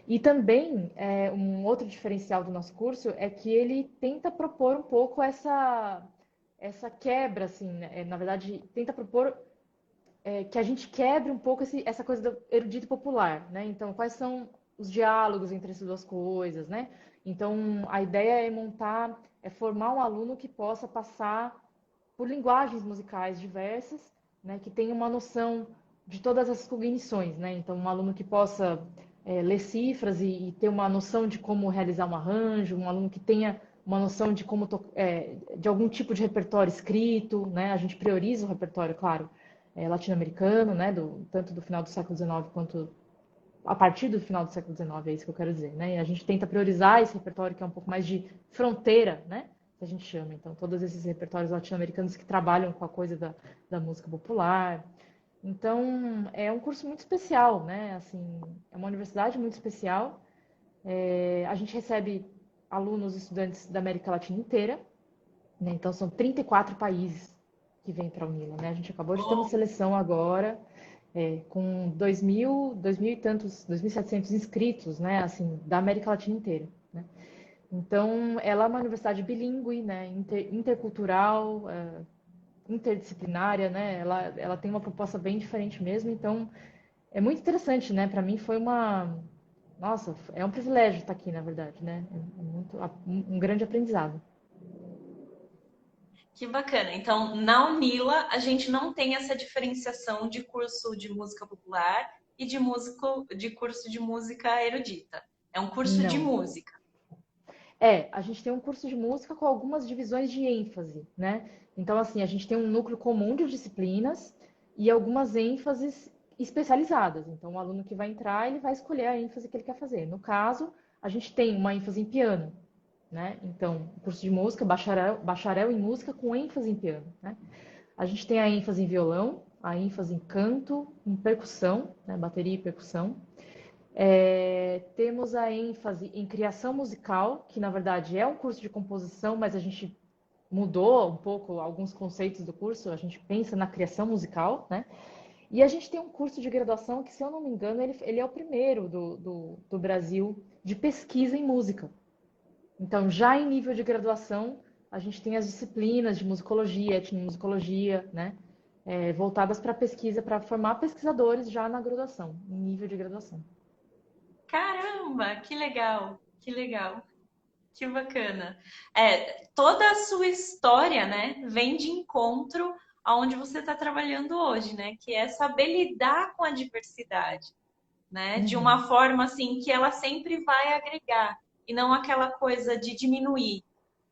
B: E também, um outro diferencial do nosso curso é que ele tenta propor um pouco essa quebra, assim, né? Na verdade, tenta propor que a gente quebre um pouco essa coisa do erudito popular, né? Então, quais são os diálogos entre essas duas coisas, né? Então, a ideia é formar um aluno que possa passar por linguagens musicais diversas, né? Que tenha uma noção de todas as cognições, né? Então, um aluno que possa ler cifras e ter uma noção de como realizar um arranjo, um aluno que tenha uma noção de de algum tipo de repertório escrito, né? A gente prioriza o repertório, claro, latino-americano, né, tanto do final do século XIX quanto a partir do final do século XIX, é isso que eu quero dizer, né? E a gente tenta priorizar esse repertório que é um pouco mais de fronteira, né? Que a gente chama. Então, todos esses repertórios latino-americanos que trabalham com a coisa da música popular. Então, é um curso muito especial, né? Assim, é uma universidade muito especial. A gente recebe alunos, estudantes da América Latina inteira, né? Então, são 34 países que vêm para a Unila, né? A gente acabou de ter uma
A: Oh,
B: seleção agora, com 2.000 e tantos, 2.700 inscritos, né? Assim, da América Latina inteira, né? Então, ela é uma universidade bilíngue, né? Intercultural, interdisciplinária, né? Ela tem uma proposta bem diferente mesmo. Então, é muito interessante, né? Para mim foi nossa, é um privilégio estar aqui, na verdade, né? Um grande aprendizado.
A: que bacana. Então, na UNILA, a gente não tem essa diferenciação de curso de música popular e de curso de música erudita. É um curso de
B: Não.
A: música.
B: A gente tem um curso de música com algumas divisões de ênfase, né? Então, assim, a gente tem um núcleo comum de disciplinas e algumas ênfases especializadas. Então, o aluno que vai entrar, ele vai escolher a ênfase que ele quer fazer. No caso, a gente tem uma ênfase em piano, né? Então, o curso de música, bacharel em música com ênfase em piano, né? A gente tem a ênfase em violão, a ênfase em canto, em percussão, né? Bateria e percussão. Temos a ênfase em criação musical, que na verdade é um curso de composição, mas a gente mudou um pouco alguns conceitos do curso, a gente pensa na criação musical, né? E a gente tem um curso de graduação que, se eu não me engano, ele é o primeiro do Brasil de pesquisa em música. Então, já em nível de graduação, a gente tem as disciplinas de musicologia, etnomusicologia, né? Voltadas para pesquisa, para formar pesquisadores já na graduação, em nível de graduação.
A: Caramba, que legal, que legal, que bacana. Toda a sua história, né, vem de encontro aonde você está trabalhando hoje, né? Que é saber lidar com a diversidade, né? De
B: Uhum.
A: uma forma assim que ela sempre vai agregar e não aquela coisa de diminuir,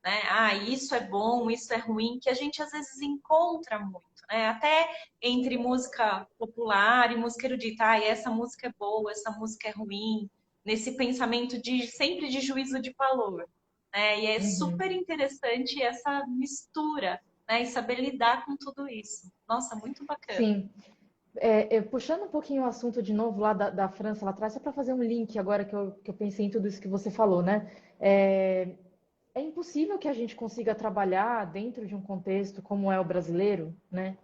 A: né? Ah, isso é bom, isso é ruim, que a gente às vezes encontra muito, né? Até entre música popular e música erudita. Ah, essa música é boa, essa música é ruim. nesse pensamento de sempre de juízo de valor, né? E é
B: Uhum.
A: super interessante essa mistura, né? E saber lidar com tudo isso. Nossa, muito bacana.
B: Sim. Puxando um pouquinho o assunto de novo lá da França lá atrás, só para fazer um link agora que eu pensei em tudo isso que você falou, né? É, é impossível que a gente consiga trabalhar dentro de um contexto como é o brasileiro, né?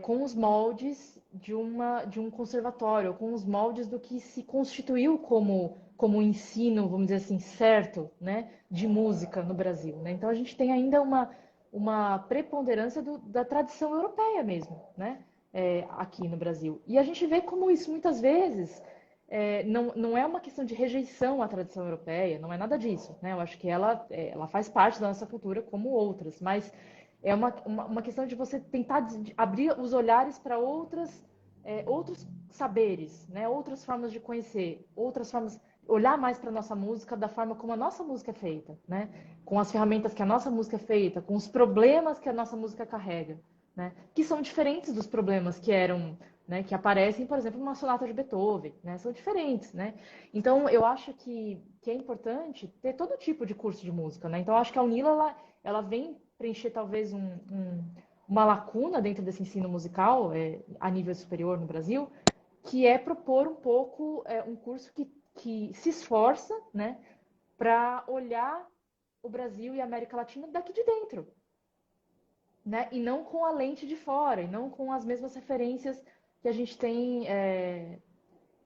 B: Com os moldes de um conservatório, com os moldes do que se constituiu como um ensino, vamos dizer assim, certo, né, de música no Brasil, né? Então a gente tem ainda uma preponderância da tradição europeia mesmo, né, aqui no Brasil. E a gente vê como isso muitas vezes não é uma questão de rejeição à tradição europeia, não é nada disso, né? Eu acho que ela faz parte da nossa cultura como outras, mas é uma questão de você tentar abrir os olhares para outros saberes, né? Outras formas de conhecer, outras formas, olhar mais para a nossa música da forma como a nossa música é feita, né? Com as ferramentas que a nossa música é feita, com os problemas que a nossa música carrega, né? Que são diferentes dos problemas que eram, né? Que aparecem, por exemplo, numa sonata de Beethoven, né? São diferentes, né? Então, eu acho que é importante ter todo tipo de curso de música, né? Então, eu acho que a Unila, ela vem preencher talvez uma lacuna dentro desse ensino musical a nível superior no Brasil, que é propor um pouco um curso que se esforça, né, para olhar o Brasil e a América Latina daqui de dentro, né, e não com a lente de fora, e não com as mesmas referências que a gente tem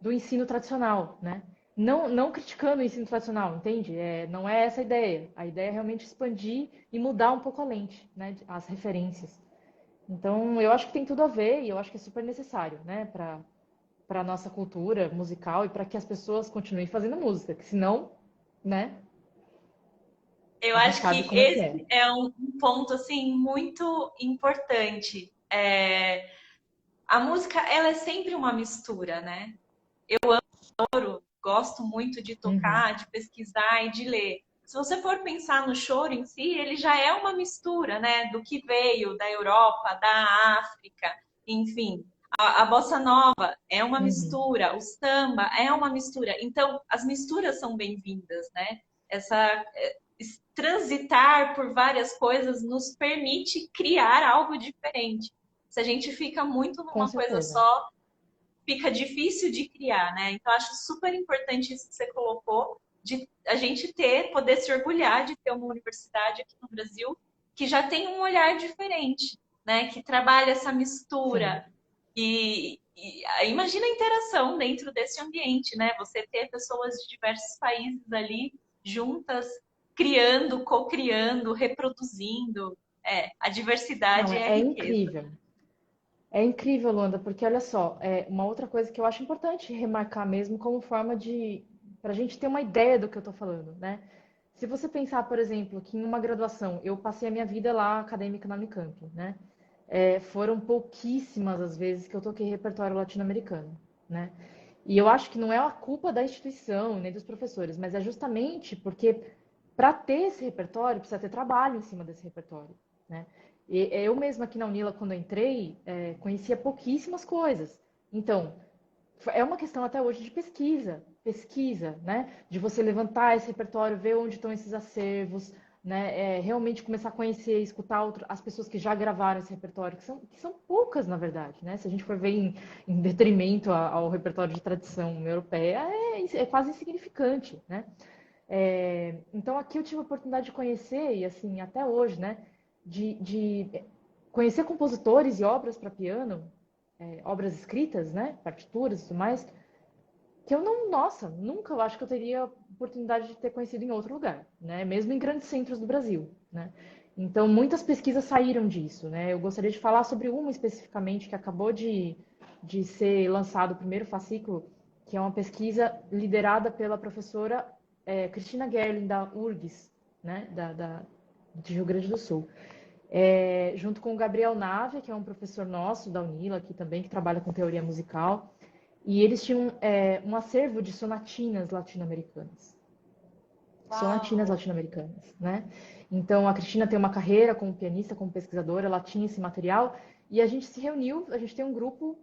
B: do ensino tradicional, né? Não criticando o ensino tradicional, entende? Não é essa a ideia. A ideia é realmente expandir e mudar um pouco a lente, né? As referências. Então, eu acho que tem tudo a ver e eu acho que é super necessário, né? Para a nossa cultura musical e para que as pessoas continuem fazendo música, que senão, né?
A: Eu
B: A gente
A: acho
B: sabe
A: que
B: como é que é.
A: esse é um ponto assim muito importante. A música, ela é sempre uma mistura, né? Gosto muito de
B: Uhum,
A: tocar, de pesquisar e de ler. Se você for pensar no choro em si, ele já é uma mistura, né, do que veio da Europa, da África, enfim. A bossa nova é uma
B: uhum,
A: mistura, o samba é uma mistura. Então, as misturas são bem-vindas, né? Essa transitar por várias coisas nos permite criar algo diferente. Se a gente fica muito
B: com
A: numa coisa
B: certeza.
A: só, fica difícil de criar, né? Então, acho super importante isso que você colocou, de a gente poder se orgulhar de ter uma universidade aqui no Brasil que já tem um olhar diferente, né? Que trabalha essa
B: Sim.
A: mistura. E imagina a interação dentro desse ambiente, né? Você ter pessoas de diversos países ali juntas, criando, co-criando, reproduzindo. A diversidade
B: Não,
A: é a
B: é
A: riqueza.
B: incrível. É incrível, Luanda, porque olha só, uma outra coisa que eu acho importante remarcar mesmo como forma para a gente ter uma ideia do que eu estou falando, né? Se você pensar, por exemplo, que em uma graduação eu passei a minha vida lá acadêmica na Unicamp, né? Foram pouquíssimas as vezes que eu toquei repertório latino-americano, né? E eu acho que não é a culpa da instituição nem dos professores, mas é justamente porque para ter esse repertório precisa ter trabalho em cima desse repertório, né? Eu mesma aqui na Unila, quando eu entrei, conhecia pouquíssimas coisas. Então, é uma questão até hoje de pesquisa, né? De você levantar esse repertório, ver onde estão esses acervos, né? Realmente começar a conhecer, escutar as pessoas que já gravaram esse repertório, que são poucas, na verdade, né? Se a gente for ver em detrimento ao repertório de tradição europeia, é quase insignificante, né? Então aqui eu tive a oportunidade de conhecer, e assim, até hoje, né? De conhecer compositores e obras para piano, obras escritas, né? Partituras e tudo mais, que eu não, nossa, nunca eu acho que eu teria oportunidade de ter conhecido em outro lugar, né? Mesmo em grandes centros do Brasil, né? Então, muitas pesquisas saíram disso, né? Eu gostaria de falar sobre uma especificamente que acabou de ser lançado o primeiro fascículo, que é uma pesquisa liderada pela professora Cristina Gerling, da URGS, né? De Rio Grande do Sul. Junto com o Gabriel Nave, que é um professor nosso da Unila aqui também, que trabalha com teoria musical. E eles tinham um acervo de sonatinas latino-americanas. Sonatinas
A: Uau!
B: latino-americanas, né? Então, a Cristina tem uma carreira como pianista, como pesquisadora, ela tinha esse material E a gente se reuniu, a gente tem um grupo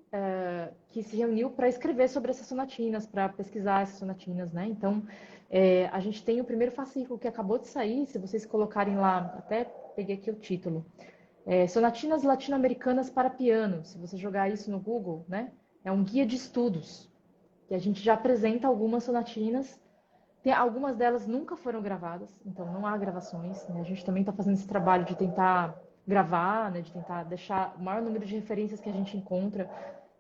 B: que se reuniu para escrever sobre essas sonatinas, para pesquisar essas sonatinas, né? Então, a gente tem o primeiro fascículo que acabou de sair, se vocês colocarem lá, até peguei aqui o título, Sonatinas Latino-Americanas para Piano. Se você jogar isso no Google, né? É um guia de estudos, que a gente já apresenta algumas sonatinas. Algumas delas nunca foram gravadas, então não há gravações, né? A gente também está fazendo esse trabalho de tentar gravar, né? De tentar deixar o maior número de referências que a gente encontra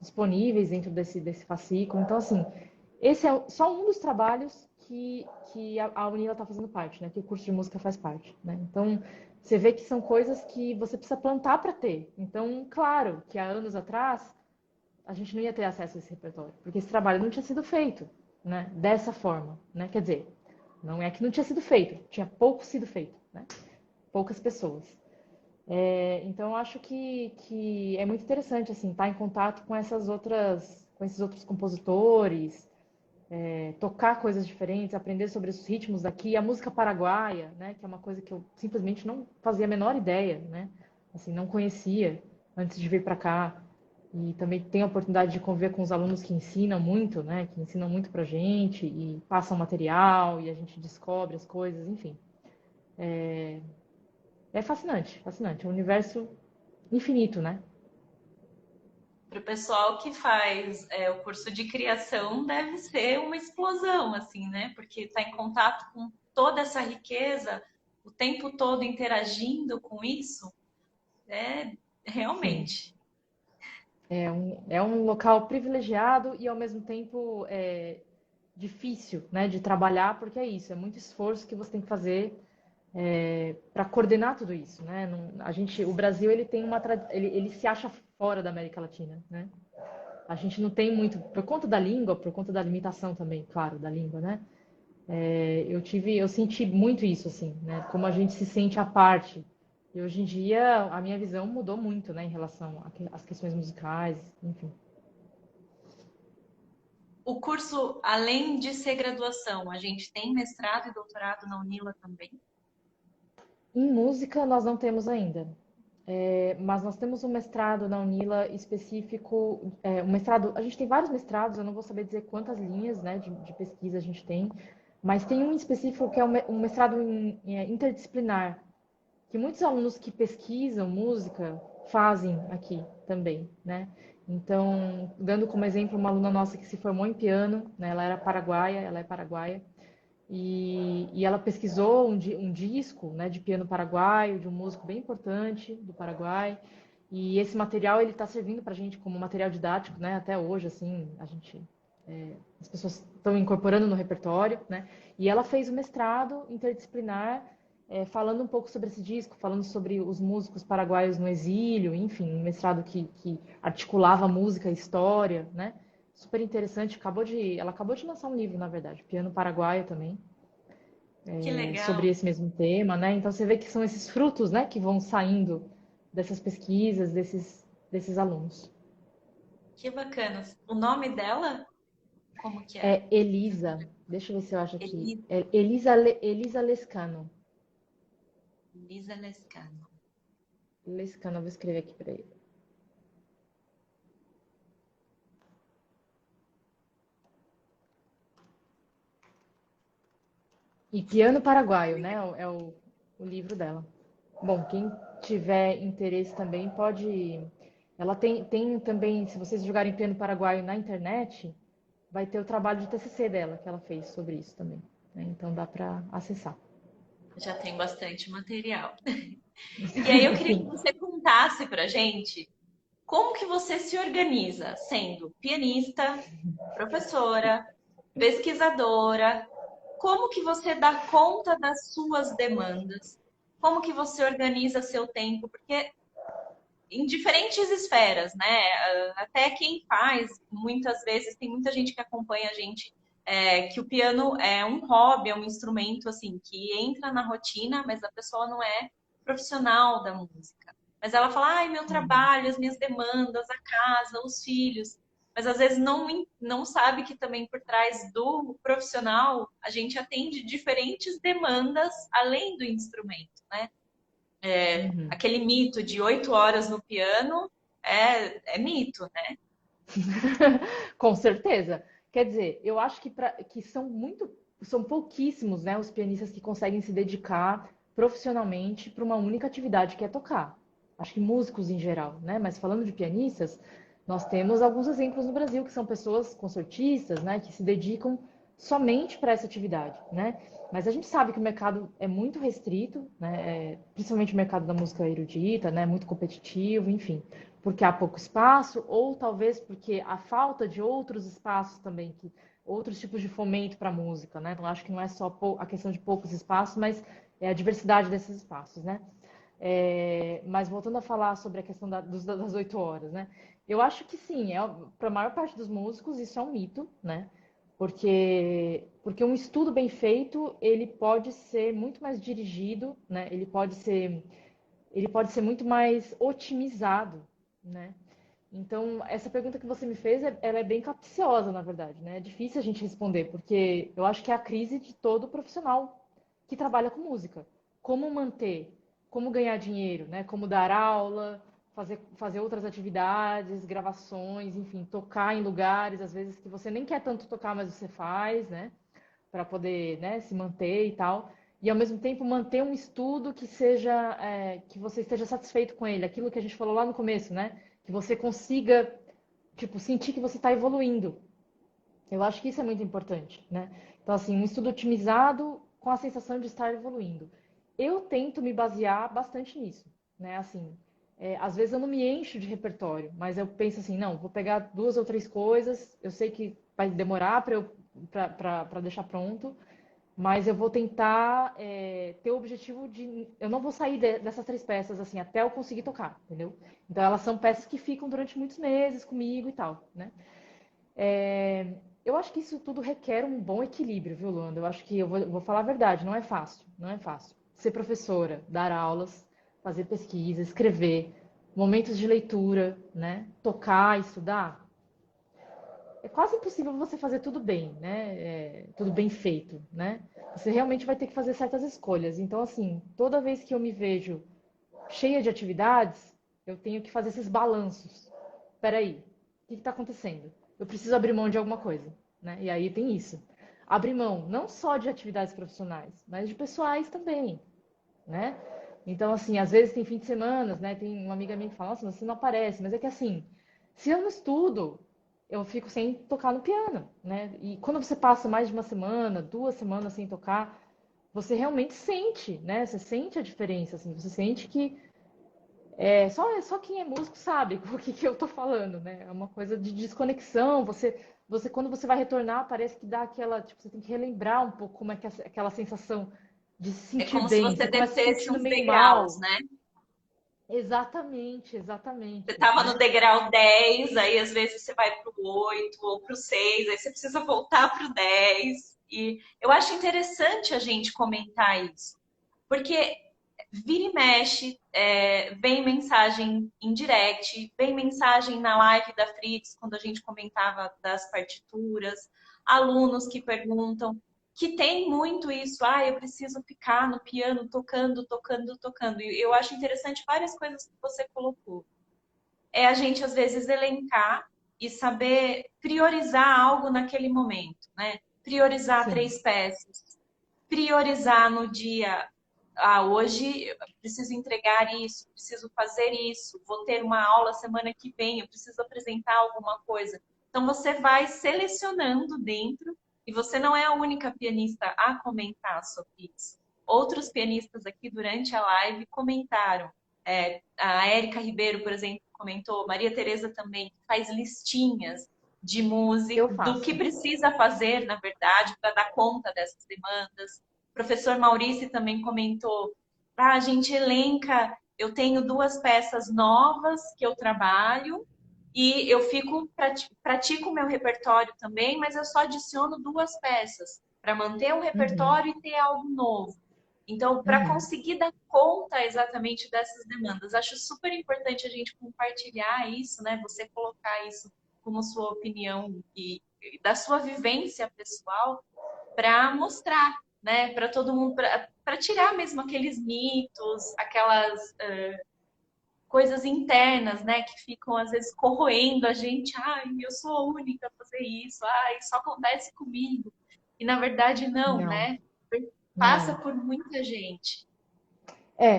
B: disponíveis dentro desse fascículo. Então, assim, esse é só um dos trabalhos que a Unila está fazendo parte, né? Que o curso de música faz parte, né? Então, você vê que são coisas que você precisa plantar para ter. Então, claro que há anos atrás a gente não ia ter acesso a esse repertório, porque esse trabalho não tinha sido feito, né, dessa forma, né? Quer dizer, não é que não tinha sido feito, tinha pouco sido feito, né? Poucas pessoas. Então, eu acho que é muito interessante assim estar em contato com com esses outros compositores, tocar coisas diferentes, aprender sobre os ritmos daqui, a música paraguaia, né? Que é uma coisa que eu simplesmente não fazia a menor ideia, né? Assim, não conhecia antes de vir para cá. E também tenho a oportunidade de conviver com os alunos que ensinam muito, né? Que ensinam muito pra gente e passam material e a gente descobre as coisas, enfim. É fascinante, fascinante. É um universo infinito, né?
A: Para o pessoal que faz o curso de criação, deve ser uma explosão, assim, né? Porque está em contato com toda essa riqueza, o tempo todo interagindo com isso, é
B: Sim.
A: realmente.
B: É um local privilegiado e ao mesmo tempo difícil, né, de trabalhar, porque é isso, é muito esforço que você tem que fazer para coordenar tudo isso, né? O Brasil ele tem ele se acha fora da América Latina, né? A gente não tem muito, por conta da língua, por conta da limitação também, claro, da língua, né? Eu senti muito isso, assim, né? Como a gente se sente à parte. E hoje em dia a minha visão mudou muito, né, em relação às questões musicais, enfim.
A: O curso, além de ser graduação, a gente tem mestrado e doutorado na Unila também.
B: Em música nós não temos ainda. Mas nós temos um mestrado na Unila específico, um mestrado, a gente tem vários mestrados, eu não vou saber dizer quantas linhas, né, de pesquisa a gente tem, mas tem um específico que é um mestrado interdisciplinar, que muitos alunos que pesquisam música fazem aqui também, né? Então, dando como exemplo uma aluna nossa que se formou em piano, né, ela é paraguaia, e ela pesquisou um disco, né, de piano paraguaio, de um músico bem importante do Paraguai. E esse material ele está servindo para a gente como material didático, né? Até hoje, assim, as pessoas estão incorporando no repertório, né? E ela fez o mestrado interdisciplinar, falando um pouco sobre esse disco, falando sobre os músicos paraguaios no exílio, enfim, um mestrado que articulava música e história, né? Super interessante. Ela acabou de lançar um livro, na verdade, Piano Paraguaio também,
A: Que
B: sobre
A: legal,
B: esse mesmo tema, né? Então você vê que são esses frutos, né, que vão saindo dessas pesquisas, desses alunos.
A: que bacana. O nome dela, como que é?
B: É Elisa, deixa eu ver se eu acho aqui.
A: Eli-
B: É Elisa Lescano.
A: Elisa Lescano.
B: Lescano, eu vou escrever aqui para ele. E Piano Paraguaio, né? O livro dela. Bom, quem tiver interesse também pode. Ela tem também, se vocês jogarem Piano Paraguaio na internet, vai ter o trabalho de TCC dela que ela fez sobre isso também, né? Então dá para acessar.
A: Já tem bastante material. E aí eu queria que
B: Sim.
A: você contasse pra gente como que você se organiza, sendo pianista, professora, pesquisadora, como que você dá conta das suas demandas? Como que você organiza seu tempo? Porque em diferentes esferas, né? Até quem faz, muitas vezes, tem muita gente que acompanha a gente, que o piano é um hobby, é um instrumento, assim, que entra na rotina, mas a pessoa não é profissional da música. Mas ela fala, ai, meu
B: Uhum.
A: trabalho, as minhas demandas, a casa, os filhos. Mas às vezes não sabe que também por trás do profissional a gente atende diferentes demandas além do instrumento, né?
B: Uhum.
A: Aquele mito de 8 horas no piano é mito, né?
B: Com certeza. Quer dizer, eu acho que são pouquíssimos, né, os pianistas que conseguem se dedicar profissionalmente para uma única atividade que é tocar. Acho que músicos em geral, né? Mas falando de pianistas, nós temos alguns exemplos no Brasil que são pessoas concertistas, né, que se dedicam somente para essa atividade, né? Mas a gente sabe que o mercado é muito restrito, né? Principalmente o mercado da música erudita, né? Muito competitivo, enfim, porque há pouco espaço, ou talvez porque a falta de outros espaços também, outros tipos de fomento para a música, né? Então, acho que não é só a questão de poucos espaços, mas é a diversidade desses espaços, né? Mas voltando a falar sobre a questão das 8 horas, né? Eu acho que sim, para a maior parte dos músicos isso é um mito, né? Porque um estudo bem feito, ele pode ser muito mais dirigido, né? Ele pode ser muito mais otimizado, né? Então, essa pergunta que você me fez, ela é bem capciosa, na verdade, né? É difícil a gente responder, porque eu acho que é a crise de todo profissional que trabalha com música. Como manter, como ganhar dinheiro, né? Como dar aula, fazer outras atividades, gravações, enfim, tocar em lugares, às vezes que você nem quer tanto tocar, mas você faz, né? Para poder, né, se manter e tal. E ao mesmo tempo manter um estudo que seja, que você esteja satisfeito com ele, aquilo que a gente falou lá no começo, né? Que você consiga, tipo, sentir que você está evoluindo. Eu acho que isso é muito importante, né? Então, assim, um estudo otimizado com a sensação de estar evoluindo. Eu tento me basear bastante nisso, né? Assim, às vezes eu não me encho de repertório, mas eu penso assim, não, vou pegar 2 ou 3 coisas, eu sei que vai demorar para deixar pronto, mas eu vou tentar ter o objetivo de. Eu não vou sair dessas 3 peças assim até eu conseguir tocar, entendeu? Então elas são peças que ficam durante muitos meses comigo e tal, né? Eu acho que isso tudo requer um bom equilíbrio, viu, Luanda? Eu acho que eu vou falar a verdade, não é fácil, não é fácil. Ser professora, dar aulas, fazer pesquisa, escrever, momentos de leitura, né? Tocar, estudar, é quase impossível você fazer tudo bem, né? Tudo bem feito, né? Você realmente vai ter que fazer certas escolhas. Então, assim, toda vez que eu me vejo cheia de atividades, eu tenho que fazer esses balanços. Peraí, o que está acontecendo? Eu preciso abrir mão de alguma coisa, né? E aí tem isso. Abrir mão não só de atividades profissionais, mas de pessoais também, né? Então, assim, às vezes tem fim de semana, né? Tem uma amiga minha que fala, nossa, você não aparece. Mas é que assim, se eu não estudo, eu fico sem tocar no piano, né? E quando você passa mais de uma semana, 2 semanas sem tocar, você realmente sente, né? Você sente a diferença, assim, você sente que só quem é músico sabe o que eu tô falando, né? É uma coisa de desconexão. Quando você vai retornar, parece que dá aquela, tipo, você tem que relembrar um pouco como é que é aquela sensação de se
A: É
B: sentir
A: como se
B: bem.
A: você
B: Você começa se
A: descesse
B: sentindo
A: uns
B: meio
A: degraus,
B: mal.
A: né?
B: Exatamente,
A: Você
B: exatamente,
A: estava no
B: né?
A: degrau 10, aí às vezes você vai para o 8 ou para o 6, aí você precisa voltar para o 10. E eu acho interessante a gente comentar isso, porque vira e mexe, vem mensagem em direct, vem mensagem na live da Fritz, quando a gente comentava das partituras, alunos que perguntam, que tem muito isso, eu preciso ficar no piano tocando, tocando, tocando. E eu acho interessante várias coisas que você colocou. É a gente, às vezes, elencar e saber priorizar algo naquele momento, né? Priorizar
B: Sim.
A: 3 peças, priorizar no dia, hoje eu preciso entregar isso, preciso fazer isso, vou ter uma aula semana que vem, eu preciso apresentar alguma coisa. Então você vai selecionando dentro e você não é a única pianista a comentar sobre isso. Outros pianistas aqui durante a live comentaram. A Érica Ribeiro, por exemplo, comentou, Maria Tereza também faz listinhas de música,
B: Eu
A: do que
B: faço.
A: precisa fazer, na verdade, para dar conta dessas demandas. O professor Maurício também comentou, a gente elenca, eu tenho 2 peças novas que eu trabalho e eu pratico o meu repertório também, mas eu só adiciono 2 peças para manter o
B: Uhum,
A: repertório e ter algo novo. Então, para
B: uhum.
A: conseguir dar conta exatamente dessas demandas, acho super importante a gente compartilhar isso, né? Você colocar isso como sua opinião e da sua vivência pessoal para mostrar, né, para todo mundo, para tirar mesmo aqueles mitos, aquelas coisas internas, né, que ficam às vezes corroendo a gente. Ai, eu sou a única a fazer isso. Ai, isso acontece comigo. E na verdade não,
B: Não,
A: né? Passa
B: não.
A: por muita gente.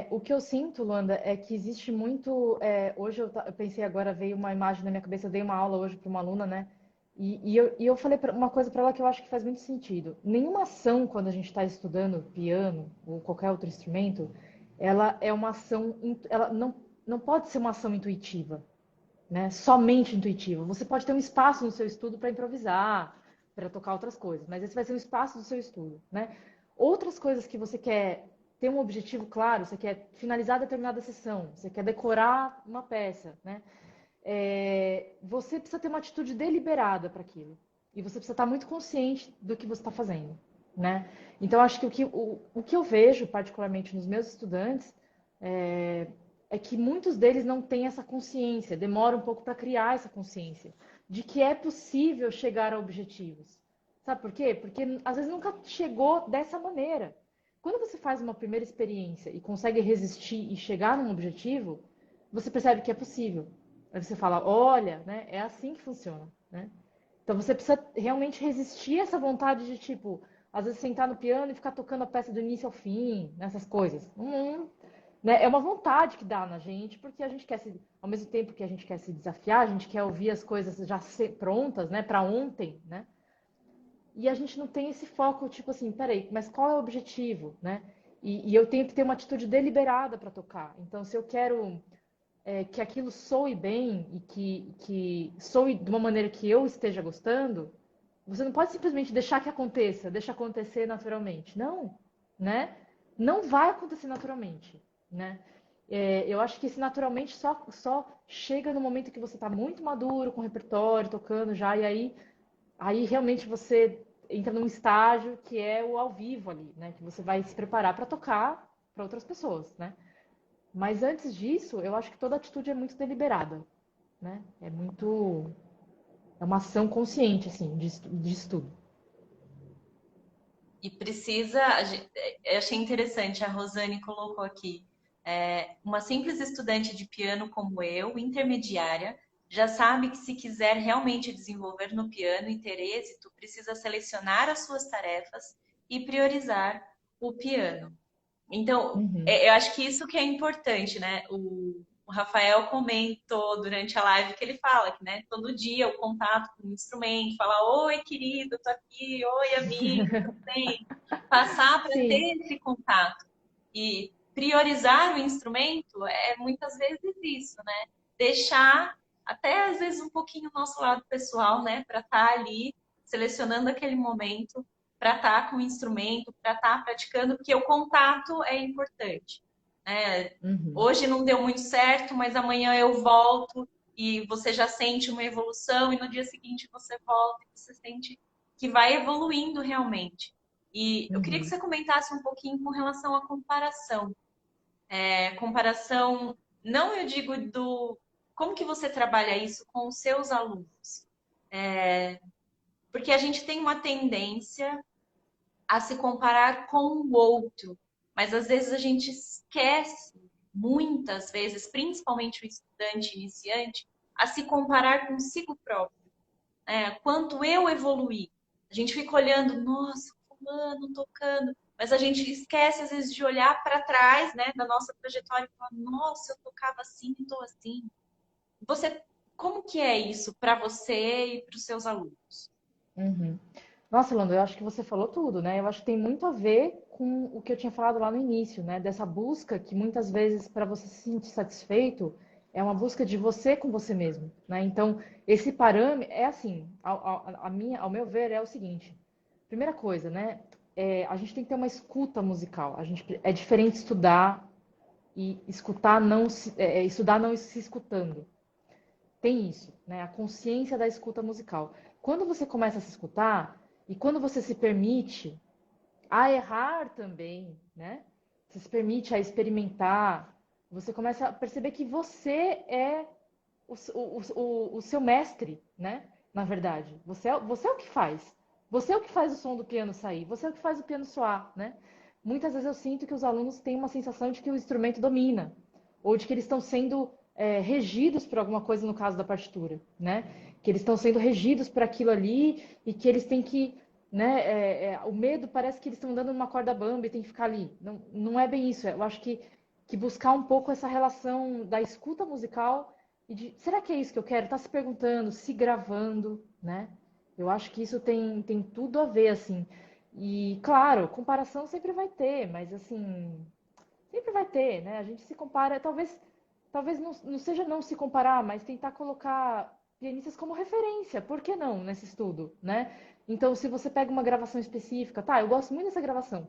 B: O que eu sinto, Luanda, é que existe muito. Hoje eu pensei agora, veio uma imagem na minha cabeça, eu dei uma aula hoje para uma aluna, né? E eu falei uma coisa para ela que eu acho que faz muito sentido. Nenhuma ação, quando a gente está estudando piano ou qualquer outro instrumento, ela é uma ação. Ela não pode ser uma ação intuitiva, né? Somente intuitiva. Você pode ter um espaço no seu estudo para improvisar, para tocar outras coisas, mas esse vai ser o espaço do seu estudo, né? Outras coisas que você quer ter um objetivo claro, você quer finalizar determinada sessão, você quer decorar uma peça, né? Você precisa ter uma atitude deliberada para aquilo. E você precisa estar muito consciente do que você está fazendo, né? Então, acho que o que eu vejo, particularmente nos meus estudantes, é, é que muitos deles não têm essa consciência, demora um pouco para criar essa consciência de que é possível chegar a objetivos. Sabe por quê? Porque às vezes nunca chegou dessa maneira. Quando você faz uma primeira experiência e consegue resistir e chegar num objetivo, você percebe que é possível. Aí você fala, olha, né, é assim que funciona, né? Então você precisa realmente resistir a essa vontade de, tipo, às vezes sentar no piano e ficar tocando a peça do início ao fim, nessas coisas. Né? É uma vontade que dá na gente, porque a gente quer se, ao mesmo tempo que a gente quer se desafiar, a gente quer ouvir as coisas já prontas, né, para ontem, né? E a gente não tem esse foco, tipo assim, peraí, mas qual é o objetivo, né? E eu tenho que ter uma atitude deliberada para tocar. Então, se eu quero que aquilo soe bem e que soe de uma maneira que eu esteja gostando, você não pode simplesmente deixar que aconteça, deixa acontecer naturalmente. Não, né? Não vai acontecer naturalmente, né? Eu acho que esse naturalmente só chega no momento que você está muito maduro com o repertório, tocando já, e aí realmente você entra num estágio que é o ao vivo ali, né? Que você vai se preparar para tocar para outras pessoas, né? Mas antes disso, eu acho que toda atitude é muito deliberada, né? É uma ação consciente, assim, de estudo.
A: E precisa, eu achei interessante, a Rosane colocou aqui, uma simples estudante de piano como eu, intermediária, já sabe que se quiser realmente desenvolver no piano e ter êxito, precisa selecionar as suas tarefas e priorizar o piano. Então,
B: Uhum.
A: eu acho que isso que é importante, né? O Rafael comentou durante a live que ele fala que, né, todo dia o contato com o instrumento, falar, oi, querido, tô aqui, oi, amigo, tudo bem? Passar para
B: Sim.
A: ter esse contato e priorizar o instrumento é muitas vezes isso, né? Deixar até às vezes um pouquinho o nosso lado pessoal, né, para estar ali selecionando aquele momento para estar com o instrumento, para estar praticando, porque o contato é importante, né?
B: Uhum.
A: Hoje não deu muito certo, mas amanhã eu volto e você já sente uma evolução e no dia seguinte você volta e você sente que vai evoluindo realmente. E eu queria que
B: Uhum.
A: você comentasse um pouquinho com relação à comparação. Comparação, não eu digo do como que você trabalha isso com os seus alunos. Porque a gente tem uma tendência a se comparar com o outro, mas às vezes a gente esquece, muitas vezes, principalmente o estudante iniciante, a se comparar consigo próprio. Quanto eu evoluí. A gente fica olhando, nossa, fulano tocando, mas a gente esquece às vezes de olhar para trás, né, da nossa trajetória e falar, nossa, eu tocava assim, estou assim. Você, como que é isso para você e para os seus alunos?
B: Uhum. Nossa, Lando, eu acho que você falou tudo, né? Eu acho que tem muito a ver com o que eu tinha falado lá no início, né? Dessa busca que muitas vezes, para você se sentir satisfeito, é uma busca de você com você mesmo, né? Então, esse parâmetro é assim, ao meu ver, é o seguinte. Primeira coisa, né? A gente tem que ter uma escuta musical. É diferente estudar e escutar não se, estudar não se escutando. Tem isso, né? A consciência da escuta musical. Quando você começa a se escutar e quando você se permite a errar também, né? Você se permite a experimentar, você começa a perceber que você é o seu mestre, né? Na verdade, você é o que faz. Você é o que faz o som do piano sair, você é o que faz o piano soar, né? Muitas vezes eu sinto que os alunos têm uma sensação de que o instrumento domina, ou de que eles estão sendo regidos por alguma coisa no caso da partitura, né? Que eles estão sendo regidos por aquilo ali e que eles têm que, né? O medo parece que eles estão andando numa corda bamba e tem que ficar ali. Não, não é bem isso. Eu acho que buscar um pouco essa relação da escuta musical e de, será que é isso que eu quero? Tá se perguntando, se gravando, né? Eu acho que isso tem tudo a ver, assim. E, claro, comparação sempre vai ter, mas assim, sempre vai ter, né? A gente se compara, talvez não seja não se comparar, mas tentar colocar pianistas como referência. Por que não nesse estudo, né? Então, se você pega uma gravação específica, tá, eu gosto muito dessa gravação.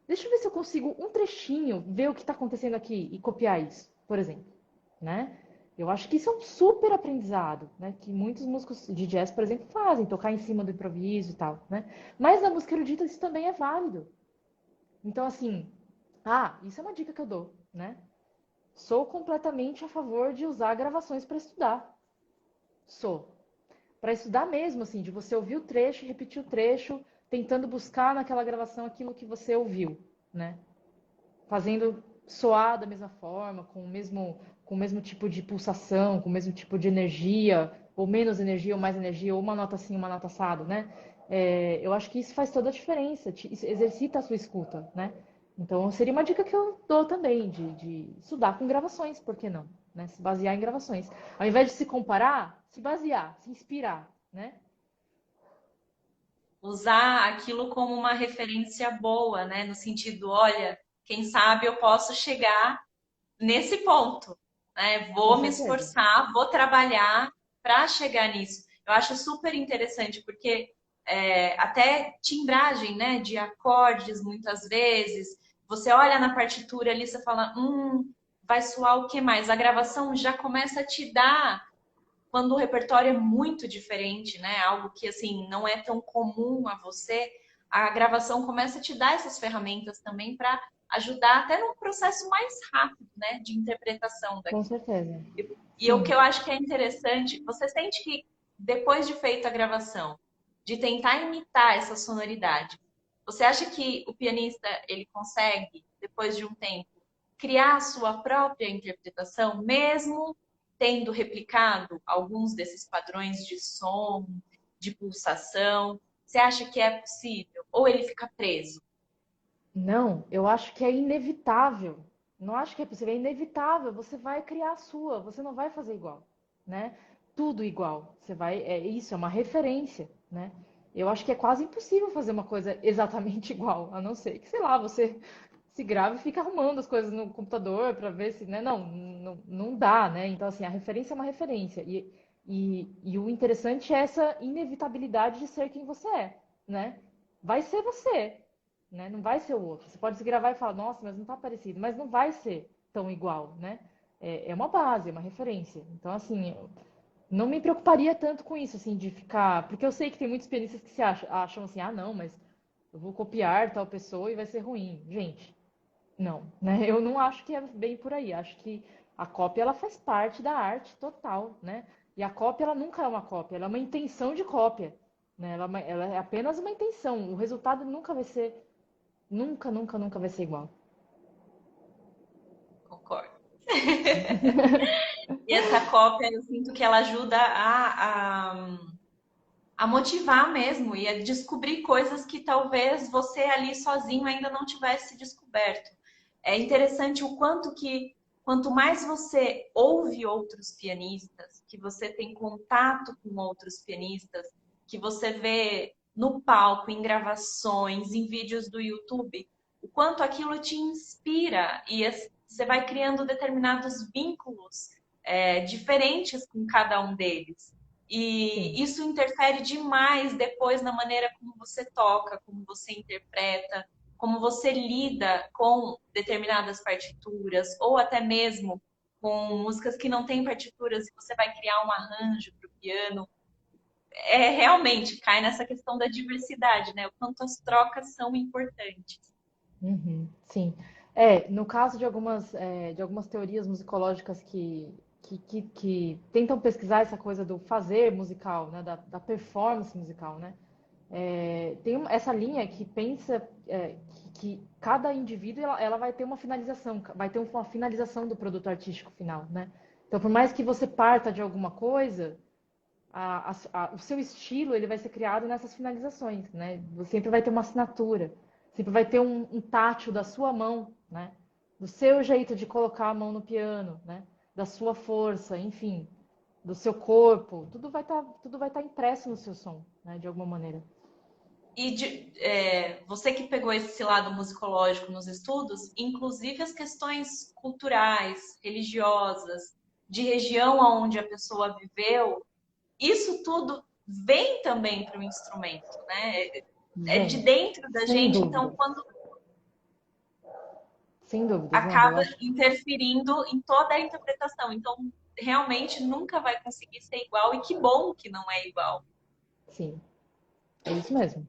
B: Deixa eu ver se eu consigo um trechinho, ver o que está acontecendo aqui e copiar isso, por exemplo, né? Eu acho que isso é um super aprendizado, né? Que muitos músicos de jazz, por exemplo, fazem, tocar em cima do improviso e tal, né? Mas na música erudita isso também é válido. Então, assim, isso é uma dica que eu dou, né? Sou completamente a favor de usar gravações para estudar. Sou. Para estudar mesmo, assim, de você ouvir o trecho, repetir o trecho, tentando buscar naquela gravação aquilo que você ouviu, né? Fazendo soar da mesma forma, com o mesmo tipo de pulsação, com o mesmo tipo de energia, ou menos energia, ou mais energia, ou uma nota assim, uma nota assado, né? Eu acho que isso faz toda a diferença, isso exercita a sua escuta, né? Então, seria uma dica que eu dou também, de estudar com gravações, por que não? Né? Se basear em gravações. Ao invés de se comparar, se basear, se inspirar, né?
A: Usar aquilo como uma referência boa, né? No sentido, olha, quem sabe eu posso chegar nesse ponto, né?
B: Com
A: Vou me
B: certeza.
A: esforçar, vou trabalhar para chegar nisso. Eu acho super interessante porque até timbragem, né, de acordes muitas vezes. Você olha na partitura ali, você fala, vai soar o que mais? A gravação já começa a te dar quando o repertório é muito diferente, né? Algo que assim não é tão comum a você, a gravação começa a te dar essas ferramentas também para ajudar até num processo mais rápido, né, de interpretação
B: Com
A: daquilo.
B: certeza.
A: E o
B: Sim.
A: que eu acho que é interessante, você sente que depois de feita a gravação, de tentar imitar essa sonoridade, você acha que o pianista ele consegue, depois de um tempo, criar a sua própria interpretação, mesmo tendo replicado alguns desses padrões de som, de pulsação? Você acha que é possível? Ou ele fica preso?
B: Não, eu acho que é inevitável. Não acho que é possível, é inevitável. Você vai criar a sua, você não vai fazer igual, né? Tudo igual. Você vai, é isso, é uma referência, né? Eu acho que é quase impossível fazer uma coisa exatamente igual, a não ser que, sei lá, você se grava e fica arrumando as coisas no computador para ver se, né? Não dá, né? Então, assim, a referência é uma referência. E o interessante é essa inevitabilidade de ser quem você é, né? Vai ser você, né? Não vai ser o outro. Você pode se gravar e falar, nossa, mas não tá parecido, mas não vai ser tão igual, né? É uma base, é uma referência. Então, assim, eu não me preocuparia tanto com isso, assim, de ficar. Porque eu sei que tem muitos pianistas que acham assim, não, mas eu vou copiar tal pessoa e vai ser ruim. Gente, não, né? Eu não acho que é bem por aí. Acho que a cópia ela faz parte da arte total, né? E a cópia ela nunca é uma cópia, ela é uma intenção de cópia, né? Ela é apenas uma intenção. O resultado nunca vai ser, nunca, nunca, nunca vai ser igual.
A: Concordo. E essa cópia, eu sinto que ela ajuda a motivar mesmo e a descobrir coisas que talvez você ali sozinho ainda não tivesse descoberto. É interessante o quanto que, quanto mais você ouve outros pianistas, que você tem contato com outros pianistas, que você vê no palco, em gravações, em vídeos do YouTube, o quanto aquilo te inspira e você vai criando determinados vínculos diferentes com cada um deles.
B: Sim.
A: E isso interfere demais depois na maneira como você toca, como você interpreta, como você lida com determinadas partituras, ou até mesmo com músicas que não têm partituras e você vai criar um arranjo para o piano. Realmente cai nessa questão da diversidade, né? O quanto as trocas são importantes.
B: Uhum, sim. No caso de algumas teorias musicológicas que tentam pesquisar essa coisa do fazer musical, né, da performance musical, né, essa linha que pensa que cada indivíduo ela vai ter uma finalização, vai ter uma finalização do produto artístico final, né? Então, por mais que você parta de alguma coisa, o seu estilo ele vai ser criado nessas finalizações, né? Você sempre vai ter uma assinatura, sempre vai ter um tátil da sua mão, né? Do seu jeito de colocar a mão no piano, né? Da sua força, enfim, do seu corpo, tudo vai estar impresso no seu som, né? De alguma maneira.
A: E você que pegou esse lado musicológico nos estudos, inclusive as questões culturais, religiosas, de região onde a pessoa viveu, isso tudo vem também para o instrumento, né? É de
B: Vem,
A: dentro da
B: sem
A: gente, então
B: dúvida,
A: quando
B: sem dúvidas, Amanda, eu
A: acaba
B: acho que
A: interferindo em toda a interpretação. Então, realmente nunca vai conseguir ser igual, e que bom que não é igual.
B: sim, é isso mesmo.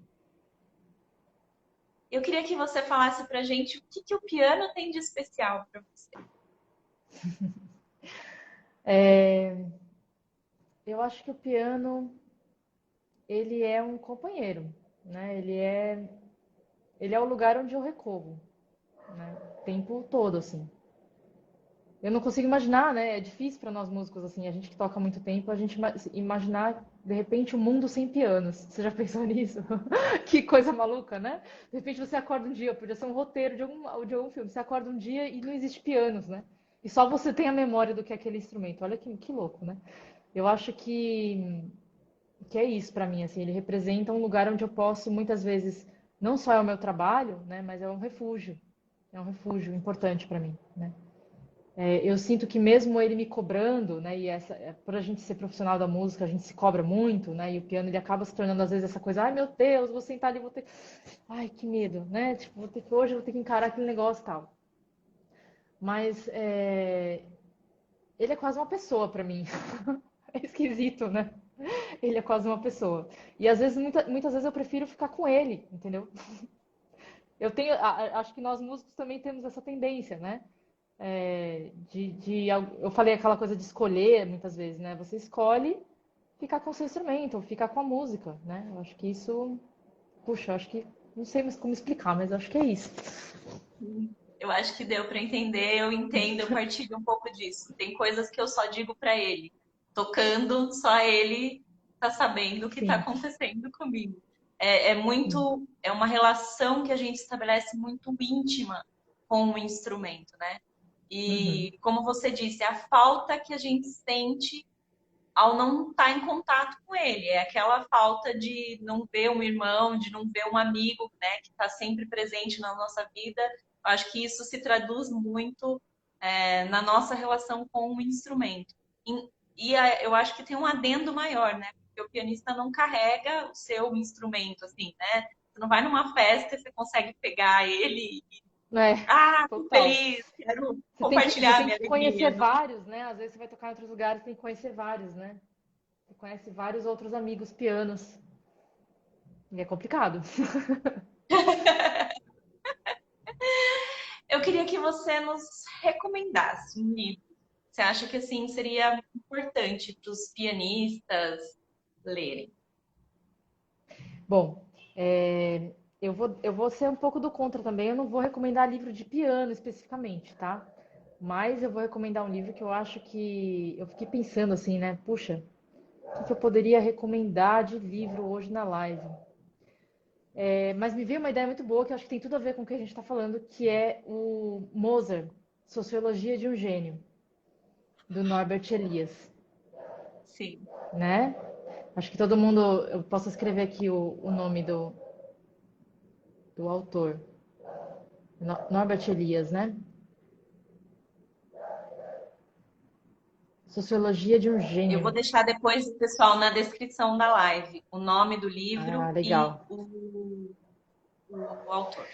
A: Eu queria que você falasse pra gente o que o piano tem de especial para você.
B: Eu acho que o piano, ele é um companheiro, né? Ele é o lugar onde eu recorro, né? O tempo todo, assim. Eu não consigo imaginar, né? É difícil para nós músicos, assim, a gente que toca há muito tempo, a gente imaginar, de repente, um mundo sem pianos. Você já pensou nisso? Que coisa maluca, né? De repente você acorda um dia, podia ser um roteiro de algum filme, você acorda um dia e não existe pianos, né? E só você tem a memória do que é aquele instrumento. Olha que louco, né? Eu acho que é isso para mim, assim, ele representa um lugar onde eu posso, muitas vezes, não só é o meu trabalho, né? Mas é um refúgio importante para mim, né? Eu sinto que mesmo ele me cobrando, né, por a gente ser profissional da música, a gente se cobra muito, né, e o piano ele acaba se tornando às vezes essa coisa, ai meu Deus, vou sentar ali, vou ter, ai que medo, né, tipo, hoje eu vou ter que encarar aquele negócio e tal. Mas ele é quase uma pessoa pra mim. É esquisito, né? Ele é quase uma pessoa. E às vezes, muitas vezes eu prefiro ficar com ele, entendeu? Acho que nós músicos também temos essa tendência, né? Eu falei aquela coisa de escolher muitas vezes, né? Você escolhe ficar com o seu instrumento, ou ficar com a música, né? Eu acho que isso, puxa, eu acho que não sei mais como explicar, mas eu acho que é isso.
A: Eu acho que deu para entender, eu entendo, eu partilho um pouco disso. Tem coisas que eu só digo para ele. Tocando, só ele tá sabendo o que está
B: Sim,
A: acontecendo comigo.
B: sim.
A: É uma relação que a gente estabelece muito íntima com o instrumento, né?
B: Uhum.
A: E como você disse, a falta que a gente sente ao não estar em contato com ele. É aquela falta de não ver um irmão, de não ver um amigo, né, que está sempre presente na nossa vida. Eu acho que isso se traduz muito na nossa relação com o instrumento. Eu acho que tem um adendo maior, né? Porque o pianista não carrega o seu instrumento, assim, né? Você não vai numa festa e você consegue pegar ele e, tô
B: Total.
A: feliz, quero
B: Você
A: compartilhar a
B: tem
A: minha
B: que conhecer
A: alegria.
B: vários, né? Às vezes você vai tocar em outros lugares, tem que conhecer vários, né? Você conhece vários outros amigos pianos. E é complicado.
A: Eu queria que você nos recomendasse um livro. Você acha que assim seria importante para os pianistas lerem?
B: Bom, eu vou ser um pouco do contra também. Eu não vou recomendar livro de piano especificamente, tá? Mas eu vou recomendar um livro que eu acho que. Eu fiquei pensando assim, né? Puxa, o que eu poderia recomendar de livro hoje na live? Mas me veio uma ideia muito boa que eu acho que tem tudo a ver com o que a gente está falando, que é o Mozart, Sociologia de um Gênio, do Norbert Elias,
A: Sim.
B: né? Acho que todo mundo. Eu posso escrever aqui o nome do autor. Norbert Elias, né? Sociologia de um
A: Eu vou
B: Gênio.
A: deixar depois o pessoal na descrição da live o nome do
B: Ah,
A: livro e
B: legal.
A: o autor.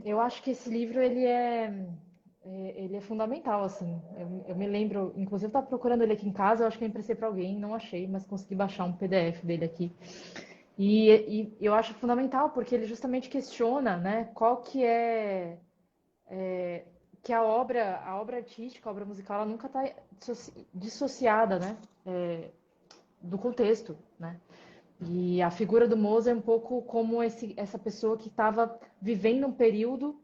B: Eu acho que esse livro ele é fundamental, assim. Eu me lembro, inclusive eu estava procurando ele aqui em casa, eu acho que eu emprestei para alguém, não achei, mas consegui baixar um PDF dele aqui. E eu acho fundamental porque ele justamente questiona, né, qual que a obra artística, a obra musical, ela nunca está dissociada, né, do contexto, né? E a figura do Mozart é um pouco como essa pessoa que estava vivendo um período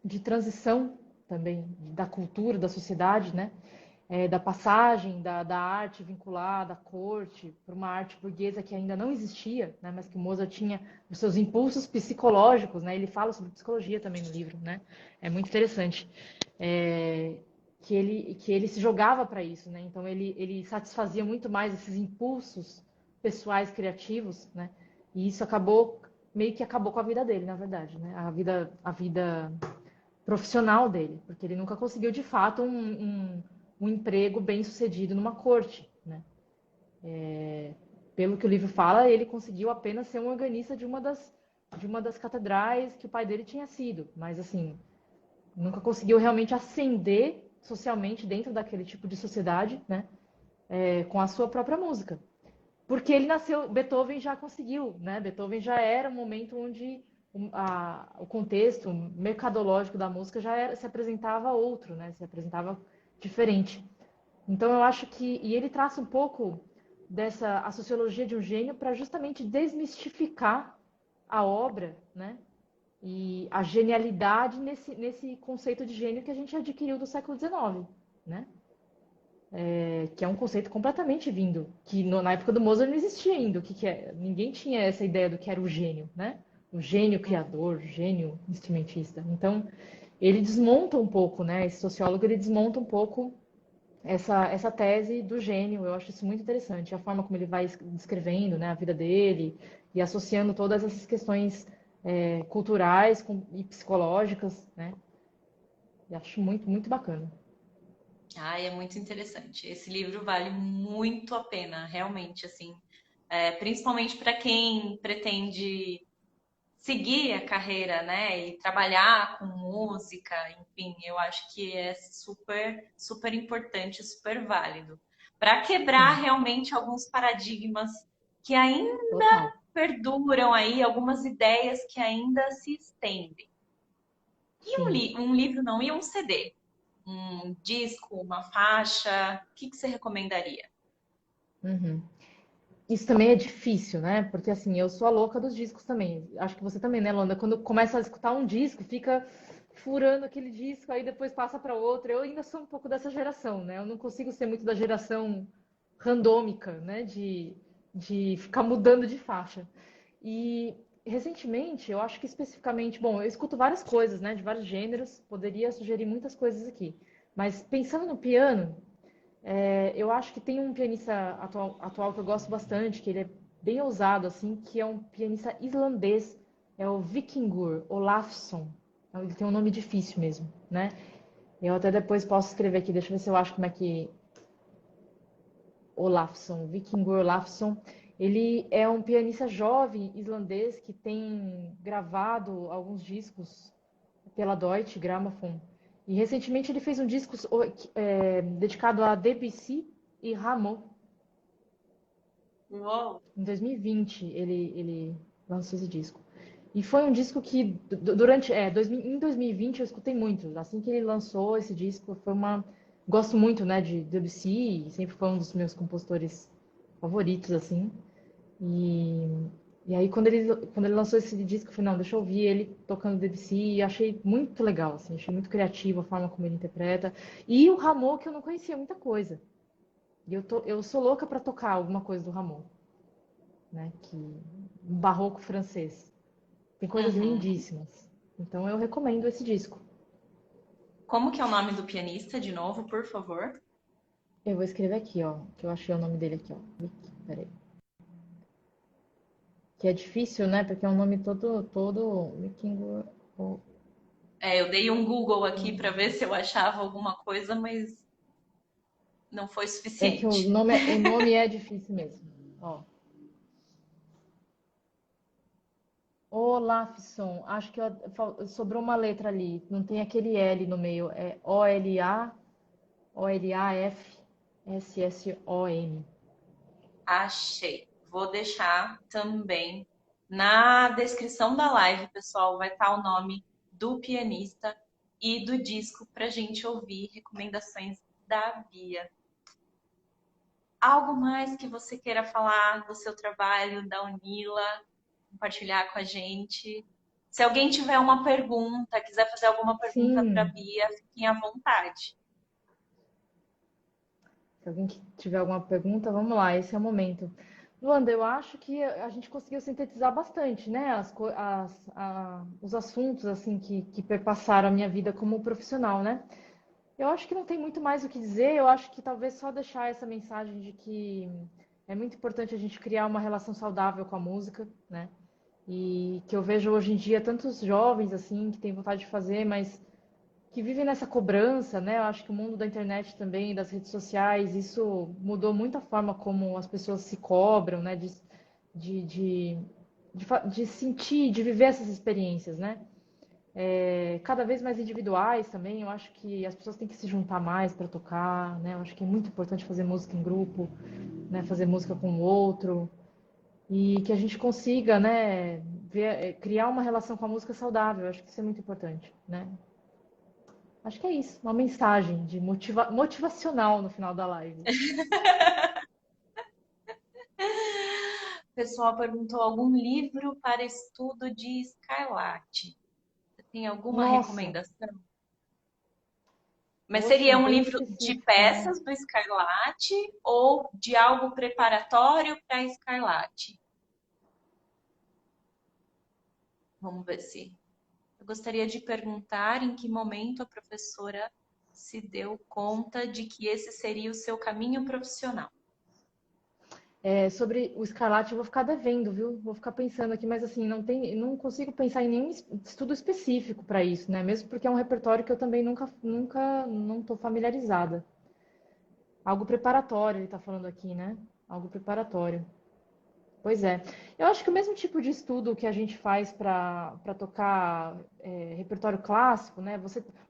B: de transição, também da cultura, da sociedade, né? Da passagem da arte vinculada à corte para uma arte burguesa que ainda não existia, né? Mas que Mozart tinha os seus impulsos psicológicos, né? Ele fala sobre psicologia também no livro, né? É muito interessante. É, que ele se jogava para isso, né? Então ele satisfazia muito mais esses impulsos pessoais criativos, né? E isso meio que acabou com a vida dele, na verdade, né? A vida profissional dele, porque ele nunca conseguiu de fato um emprego bem sucedido numa corte, né? Pelo que o livro fala, ele conseguiu apenas ser um organista de uma das catedrais que o pai dele tinha sido, mas assim, nunca conseguiu realmente ascender socialmente dentro daquele tipo de sociedade, né? Com a sua própria música. Porque ele nasceu, Beethoven já conseguiu, né? Beethoven já era um momento onde o contexto mercadológico da música se apresentava outro, né? Se apresentava diferente. Então eu acho que, e ele traça um pouco a sociologia de um gênio para justamente desmistificar a obra, né? E a genialidade nesse conceito de gênio que a gente adquiriu do século XIX, né? Que é um conceito completamente vindo, que na época do Mozart não existia ainda. O que é? Ninguém tinha essa ideia do que era o gênio, né? O gênio criador, o gênio instrumentista. Então, ele desmonta um pouco, né? Esse sociólogo, ele desmonta um pouco essa tese do gênio. Eu acho isso muito interessante. A forma como ele vai descrevendo, né, a vida dele e associando todas essas questões culturais e psicológicas, né? Eu acho muito, muito bacana.
A: Ai, é muito interessante. Esse livro vale muito a pena, realmente, assim. Principalmente para quem pretende seguir a carreira, né, e trabalhar com música, enfim, eu acho que é super, super importante, super válido. Para quebrar
B: Sim,
A: realmente alguns paradigmas que ainda
B: total.
A: perduram aí, algumas ideias que ainda se estendem. E
B: Sim.
A: um livro não, e um CD? Um disco, uma faixa? O que você recomendaria?
B: Uhum. Isso também é difícil, né? Porque assim, eu sou a louca dos discos também. Acho que você também, né, Luanda? Quando começa a escutar um disco, fica furando aquele disco, aí depois passa para outro. Eu ainda sou um pouco dessa geração, né? Eu não consigo ser muito da geração randômica, né? De ficar mudando de faixa. E recentemente, eu acho que especificamente, bom, eu escuto várias coisas, né? De vários gêneros, poderia sugerir muitas coisas aqui. Mas pensando no piano, eu acho que tem um pianista atual que eu gosto bastante, que ele é bem ousado, assim, que é um pianista islandês, é o Vikingur Olafsson. Então, ele tem um nome difícil mesmo, né? Eu até depois posso escrever aqui, deixa eu ver se eu acho como é que... Olafsson, Vikingur Olafsson. Ele é um pianista jovem islandês que tem gravado alguns discos pela Deutsche Grammophon. E recentemente ele fez um disco dedicado a Debussy e Rameau.
A: Uou!
B: Em 2020 ele lançou esse disco. E foi um disco que durante em 2020 eu escutei muito. Assim que ele lançou esse disco, gosto muito, né, de Debussy, sempre foi um dos meus compositores favoritos assim. E e aí quando ele lançou esse disco, eu falei, não, deixa eu ouvir ele tocando Debussy e achei muito legal assim, achei muito criativo a forma como ele interpreta. E o Rameau que eu não conhecia muita coisa. E eu sou louca para tocar alguma coisa do Rameau, né? Um barroco francês. Tem coisas
A: Uhum.
B: lindíssimas. Então eu recomendo esse disco.
A: Como que é o nome do pianista, de novo, por favor?
B: Eu vou escrever aqui, ó, que eu achei o nome dele aqui, ó. Peraí. Que é difícil, né? Porque é um nome todo vikingo.
A: Eu dei um Google aqui para ver se eu achava alguma coisa, mas não foi
B: É que o
A: suficiente.
B: nome, o nome é difícil mesmo. Ó. Olafsson. Acho que sobrou uma letra ali. Não tem aquele L no meio. É Olafsson.
A: Achei. Vou deixar também na descrição da live, pessoal, vai estar o nome do pianista e do disco para gente ouvir recomendações da Bia. Algo mais que você queira falar do seu trabalho, da Unila, compartilhar com a gente? Se alguém tiver uma pergunta, quiser fazer alguma pergunta para a
B: Sim,
A: Bia, fiquem à vontade.
B: se alguém tiver alguma pergunta, vamos lá, esse é o momento. Luanda, eu acho que a gente conseguiu sintetizar bastante, né, os assuntos assim que perpassaram a minha vida como profissional, né? Eu acho que não tem muito mais o que dizer, eu acho que talvez só deixar essa mensagem de que é muito importante a gente criar uma relação saudável com a música, né? E que eu vejo hoje em dia tantos jovens assim que têm vontade de fazer, mas que vivem nessa cobrança, né? Eu acho que o mundo da internet também, das redes sociais, isso mudou muito a forma como as pessoas se cobram, né? De, de, de sentir, de viver essas experiências, né? Cada vez mais individuais também. Eu acho que as pessoas têm que se juntar mais para tocar, né? Eu acho que é muito importante fazer música em grupo, né? Fazer música com o outro e que a gente consiga, né? Criar uma relação com a música saudável. Eu acho que isso é muito importante, né? Acho que é isso, uma mensagem de motivacional no final da live.
A: O pessoal perguntou algum livro para estudo de Scarlatti. Você tem alguma
B: Nossa,
A: recomendação? Mas
B: poxa,
A: seria um
B: bem
A: livro de
B: específico, né?
A: peças do Scarlatti ou de algo preparatório para Scarlatti? Vamos ver se. Eu gostaria de perguntar em que momento a professora se deu conta de que esse seria o seu caminho profissional.
B: Sobre o Escarlate eu vou ficar devendo, viu? Vou ficar pensando aqui, mas assim, não consigo pensar em nenhum estudo específico para isso, né? Mesmo porque é um repertório que eu também nunca não estou familiarizada. Algo preparatório, ele está falando aqui, né? Algo preparatório. Pois é. Eu acho que o mesmo tipo de estudo que a gente faz para tocar repertório clássico, né?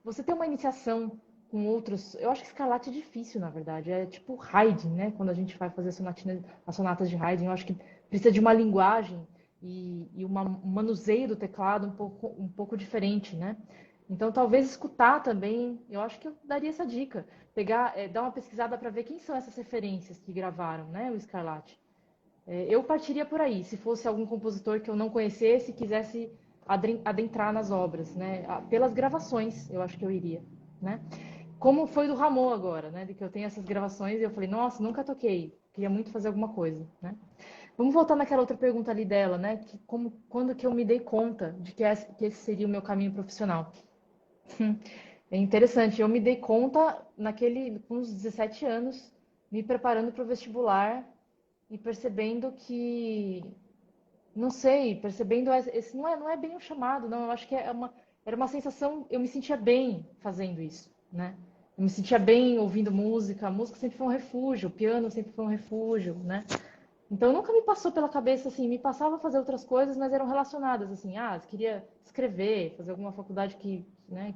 B: Você tem uma iniciação com outros. Eu acho que Scarlatti é difícil, na verdade. É tipo Haydn, né? Quando a gente vai fazer as sonatas de Haydn, eu acho que precisa de uma linguagem e um manuseio do teclado um pouco diferente, né? Então, talvez escutar também, eu acho que eu daria essa dica. Pegar, dar uma pesquisada para ver quem são essas referências que gravaram, né? O Scarlatti. Eu partiria por aí, se fosse algum compositor que eu não conhecesse e quisesse adentrar nas obras, né? Pelas gravações, eu acho que eu iria, né? Como foi do Ramon agora, né? De que eu tenho essas gravações e eu falei, nossa, nunca toquei, queria muito fazer alguma coisa, né? Vamos voltar naquela outra pergunta ali dela, né? Quando que eu me dei conta de que esse seria o meu caminho profissional? É interessante, eu me dei conta com uns 17 anos, me preparando para o vestibular e percebendo que, não sei, percebendo esse não é bem um chamado, não. Eu acho que era uma sensação, eu me sentia bem fazendo isso, né? Eu me sentia bem ouvindo música, a música sempre foi um refúgio, o piano sempre foi um refúgio, né? Então nunca me passou pela cabeça assim, me passava a fazer outras coisas, mas eram relacionadas assim, queria escrever, fazer alguma faculdade né,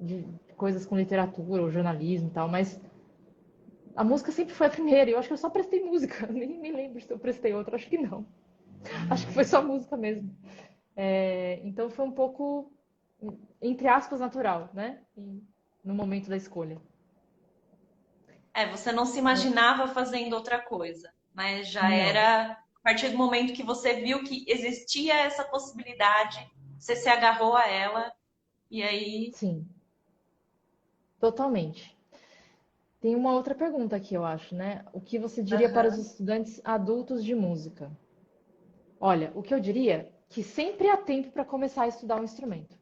B: de coisas com literatura ou jornalismo e tal, mas a música sempre foi a primeira, e eu acho que eu só prestei música, nem me lembro se eu prestei outra, acho que não. Acho que foi só música mesmo. Então foi um pouco, entre aspas, natural, né? No momento da escolha.
A: Você não se imaginava fazendo outra coisa, mas já
B: Não,
A: era a partir do momento que você viu que existia essa possibilidade, você se agarrou a ela e aí.
B: sim, totalmente. Tem uma outra pergunta aqui, eu acho, né? O que você diria para os
A: Aham.
B: estudantes adultos de música? Olha, o que eu diria que sempre há tempo para começar a estudar um instrumento.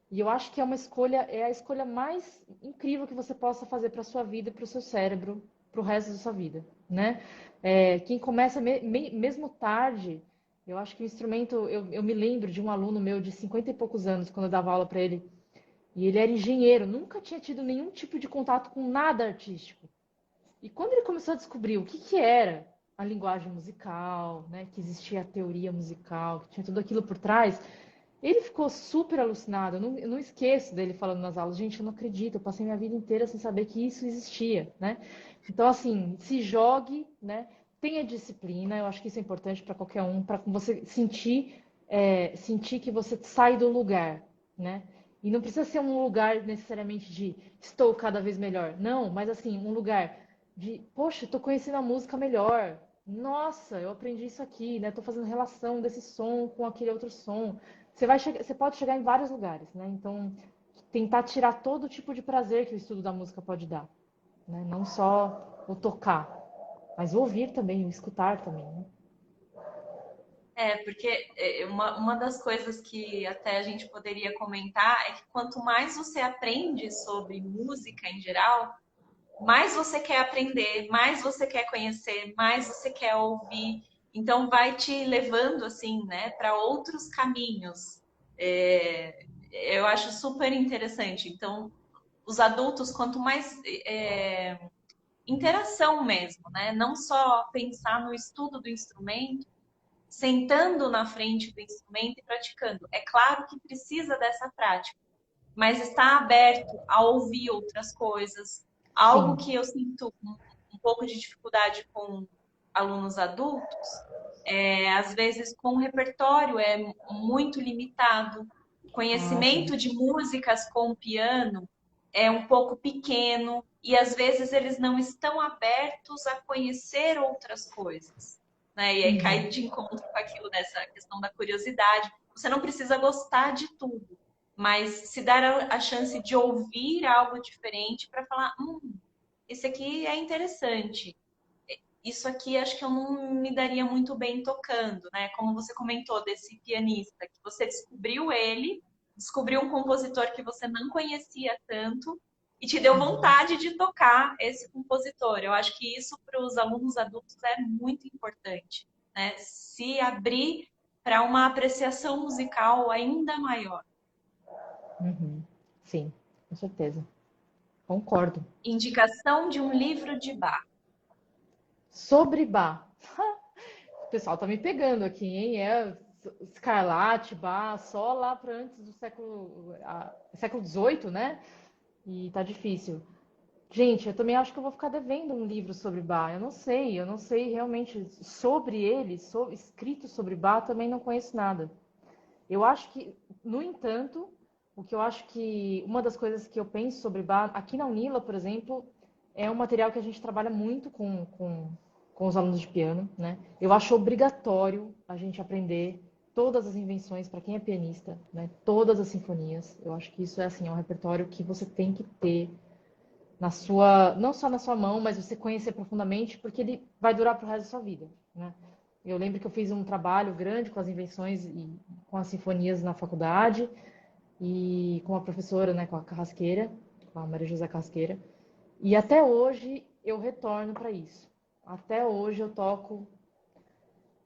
B: E eu acho que é a escolha mais incrível que você possa fazer para sua vida, para o seu cérebro, para o resto da sua vida, né? Quem começa mesmo tarde, eu acho que o instrumento, eu me lembro de um aluno meu de 50 e poucos anos, quando eu dava aula para ele, e ele era engenheiro, nunca tinha tido nenhum tipo de contato com nada artístico. E quando ele começou a descobrir o que que era a linguagem musical, né, que existia a teoria musical, que tinha tudo aquilo por trás, ele ficou super alucinado. Eu não esqueço dele falando nas aulas, gente, eu não acredito, eu passei minha vida inteira sem saber que isso existia, né? Então, assim, se jogue, né? Tenha disciplina, eu acho que isso é importante para qualquer um, para você sentir que você sai do lugar, né? E não precisa ser um lugar necessariamente de estou cada vez melhor, não, mas assim, um lugar de, poxa, estou conhecendo a música melhor, nossa, eu aprendi isso aqui, né? Tô fazendo relação desse som com aquele outro som. Você pode chegar em vários lugares, né? Então, tentar tirar todo tipo de prazer que o estudo da música pode dar, né? Não só o tocar, mas o ouvir também, o escutar também, né?
A: Porque uma das coisas que até a gente poderia comentar é que quanto mais você aprende sobre música em geral, mais você quer aprender, mais você quer conhecer, mais você quer ouvir. Então vai te levando assim, né, para outros caminhos. Eu acho super interessante. Então, os adultos, quanto mais interação mesmo, né? Não só pensar no estudo do instrumento, sentando na frente do instrumento e praticando. É claro que precisa dessa prática, mas está aberto a ouvir outras coisas. Algo
B: Sim.
A: que eu sinto um pouco de dificuldade com alunos adultos, às vezes com o repertório é muito limitado,
B: Ah, sim.
A: conhecimento de músicas com piano é um pouco pequeno e às vezes eles não estão abertos a conhecer outras coisas, né? E aí
B: Uhum.
A: cai de encontro com aquilo dessa questão da curiosidade. Você não precisa gostar de tudo, mas se dar a chance de ouvir algo diferente para falar, esse aqui é interessante. Isso aqui acho que eu não me daria muito bem tocando, né? Como você comentou desse pianista, que você descobriu ele, descobriu um compositor que você não conhecia tanto e te deu
B: Uhum.
A: vontade de tocar esse compositor. Eu acho que isso para os alunos adultos é muito importante, né? Se abrir para uma apreciação musical ainda maior.
B: Uhum. Sim, com certeza. Concordo.
A: Indicação de um livro de Bach.
B: Sobre Bach. O pessoal tá me pegando aqui, hein? É Escarlate, Bach, só lá para antes do século XVIII, né? E tá difícil. Gente, eu também acho que eu vou ficar devendo um livro sobre Bach. Eu não sei realmente sobre ele, escrito sobre Bach, também não conheço nada. Eu acho que, no entanto, o que eu acho que uma das coisas que eu penso sobre Bach, aqui na Unila, por exemplo, é um material que a gente trabalha muito com os alunos de piano, né? Eu acho obrigatório a gente aprender todas as invenções para quem é pianista, né? Todas as sinfonias. Eu acho que isso é assim, é um repertório que você tem que ter na sua, não só na sua mão, mas você conhecer profundamente, porque ele vai durar para o resto da sua vida, né? Eu lembro que eu fiz um trabalho grande com as invenções e com as sinfonias na faculdade e com a professora, né, com a Carrasqueira, com a Maria José Carrasqueira. E até hoje eu retorno para isso. Até hoje eu toco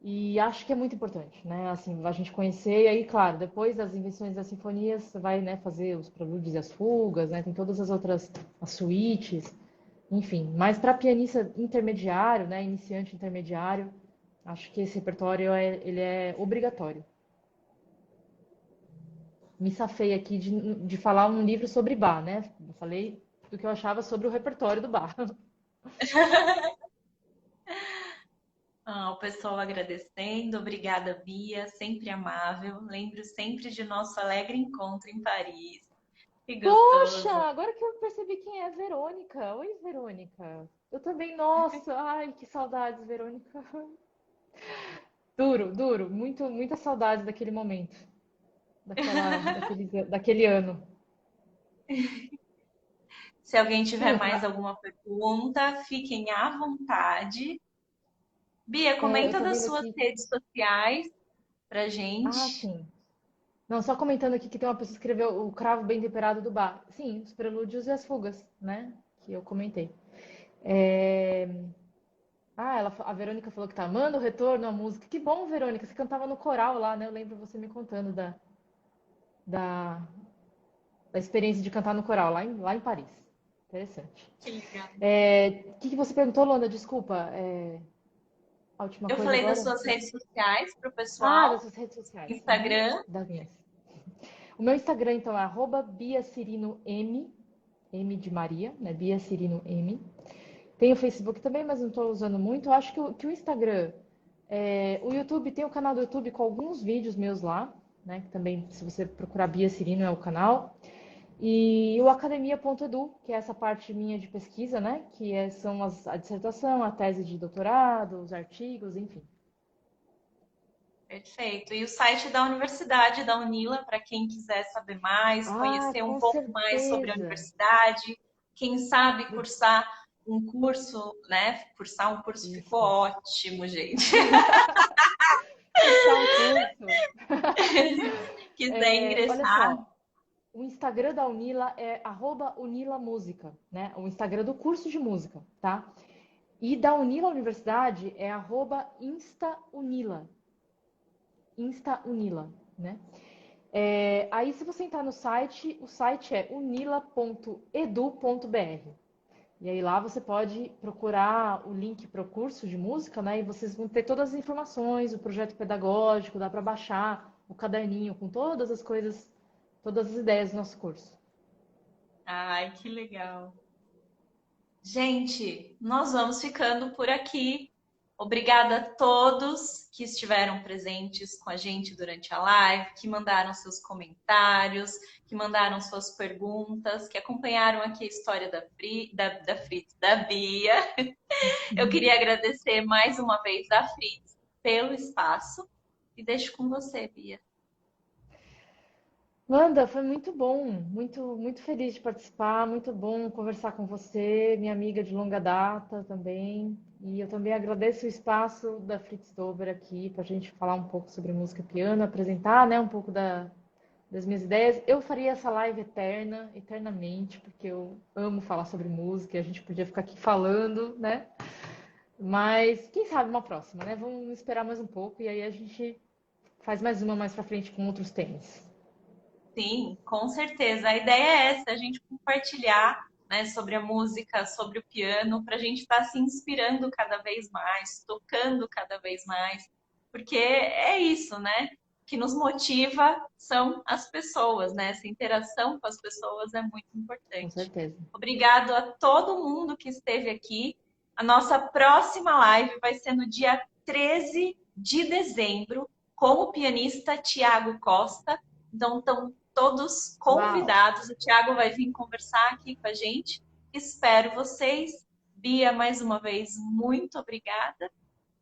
B: e acho que é muito importante, né? Assim, a gente conhecer e aí, claro, depois das invenções das sinfonias, você vai, né, fazer os prelúdios e as fugas, né? Tem todas as outras, as suítes, enfim. Mas para pianista intermediário, né, iniciante intermediário, acho que esse repertório ele é obrigatório. Me safei aqui de falar um livro sobre Bach, né? Eu falei do que eu achava sobre o repertório do Bach.
A: O pessoal agradecendo. Obrigada, Bia, sempre amável. Lembro sempre de nosso alegre encontro em Paris. Que
B: Poxa,
A: gostoso.
B: agora que eu percebi quem é Verônica. Oi, Verônica. Eu também, nossa, ai, que saudades, Verônica. Duro, duro, muita saudade daquele momento, daquele ano.
A: Se alguém tiver
B: Sim,
A: mais alguma pergunta, fiquem à vontade. Bia,
B: eu
A: comenta
B: tô
A: das
B: vendo
A: suas
B: aqui.
A: redes sociais pra
B: Ah,
A: gente.
B: sim. Não, só comentando aqui que tem uma pessoa que escreveu o cravo bem temperado do bar. Sim, os prelúdios e as fugas, né? Que eu comentei. É, ah, a Verônica falou que tá amando o retorno à música. Que bom, Verônica, você cantava no coral lá, né? Eu lembro você me contando da, da experiência de cantar no coral lá em Paris. Interessante.
A: Que legal.
B: O que você perguntou, Lona? Desculpa. A última
A: Eu
B: coisa
A: falei das
B: agora?
A: suas redes sociais pro
B: Ah, das
A: pessoal.
B: suas redes sociais. Uhum,
A: Instagram.
B: das minhas. O meu Instagram, então, é @biacirinoM, M de Maria, né? Bia Cirino M. Tem o Facebook também, mas não estou usando muito. Eu acho que o Instagram, o YouTube, tem o canal do YouTube com alguns vídeos meus lá, né? Que também, se você procurar Bia Cirino, é o canal. E o academia.edu, que é essa parte minha de pesquisa, né? São a dissertação, a tese de doutorado, os artigos, enfim.
A: Perfeito. E o site da Universidade da Unila, para quem quiser saber mais,
B: Ah,
A: conhecer um
B: com
A: pouco mais sobre a
B: certeza.
A: universidade, quem sabe cursar um curso, né? Cursar um curso ficou
B: Isso.
A: ótimo, gente.
B: Cursar um curso.
A: Quiser
B: Olha
A: ingressar,
B: só, o Instagram da Unila é @unilamúsica, né? O Instagram do curso de música, tá? E da Unila Universidade é @instaunila. Instaunila, né? Aí, se você entrar no site, o site é unila.edu.br. E aí lá você pode procurar o link para o curso de música, né? E vocês vão ter todas as informações, o projeto pedagógico, dá para baixar o caderninho com todas as coisas, todas as ideias do nosso curso.
A: ai, que legal. Gente, nós vamos ficando por aqui. Obrigada a todos que estiveram presentes com a gente durante a live, que mandaram seus comentários, que mandaram suas perguntas, que acompanharam aqui a história da Fritz, da Bia. Eu queria agradecer mais uma vez a Fritz pelo espaço e deixo com você, Bia.
B: Wanda, foi muito bom, muito feliz de participar, muito bom conversar com você, minha amiga de longa data também. E eu também agradeço o espaço da Fritz Dober aqui para a gente falar um pouco sobre música piano, apresentar, né, um pouco das minhas ideias. Eu faria essa live eternamente, porque eu amo falar sobre música, e a gente podia ficar aqui falando, né? Mas quem sabe uma próxima, né? Vamos esperar mais um pouco e aí a gente faz mais uma mais para frente com outros temas.
A: Sim, com certeza. A ideia é essa, a gente compartilhar, né, sobre a música, sobre o piano, para a gente estar se inspirando cada vez mais, tocando cada vez mais, porque é isso, né? O que nos motiva são as pessoas, né? Essa interação com as pessoas é muito
B: Com
A: importante.
B: certeza.
A: Obrigado a todo mundo que esteve aqui. A nossa próxima live vai ser no dia 13 de dezembro, com o pianista Tiago Costa. Então, estão todos
B: Uau!
A: convidados. O Tiago vai vir conversar aqui com a gente. Espero vocês. Bia, mais uma vez, muito obrigada.
B: Eu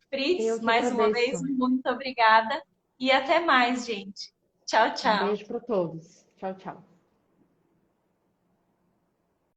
A: Fritz,
B: que
A: mais uma vez,
B: agradeço.
A: muito obrigada. E até mais, gente. Tchau,
B: Um
A: tchau.
B: beijo para todos. Tchau, tchau.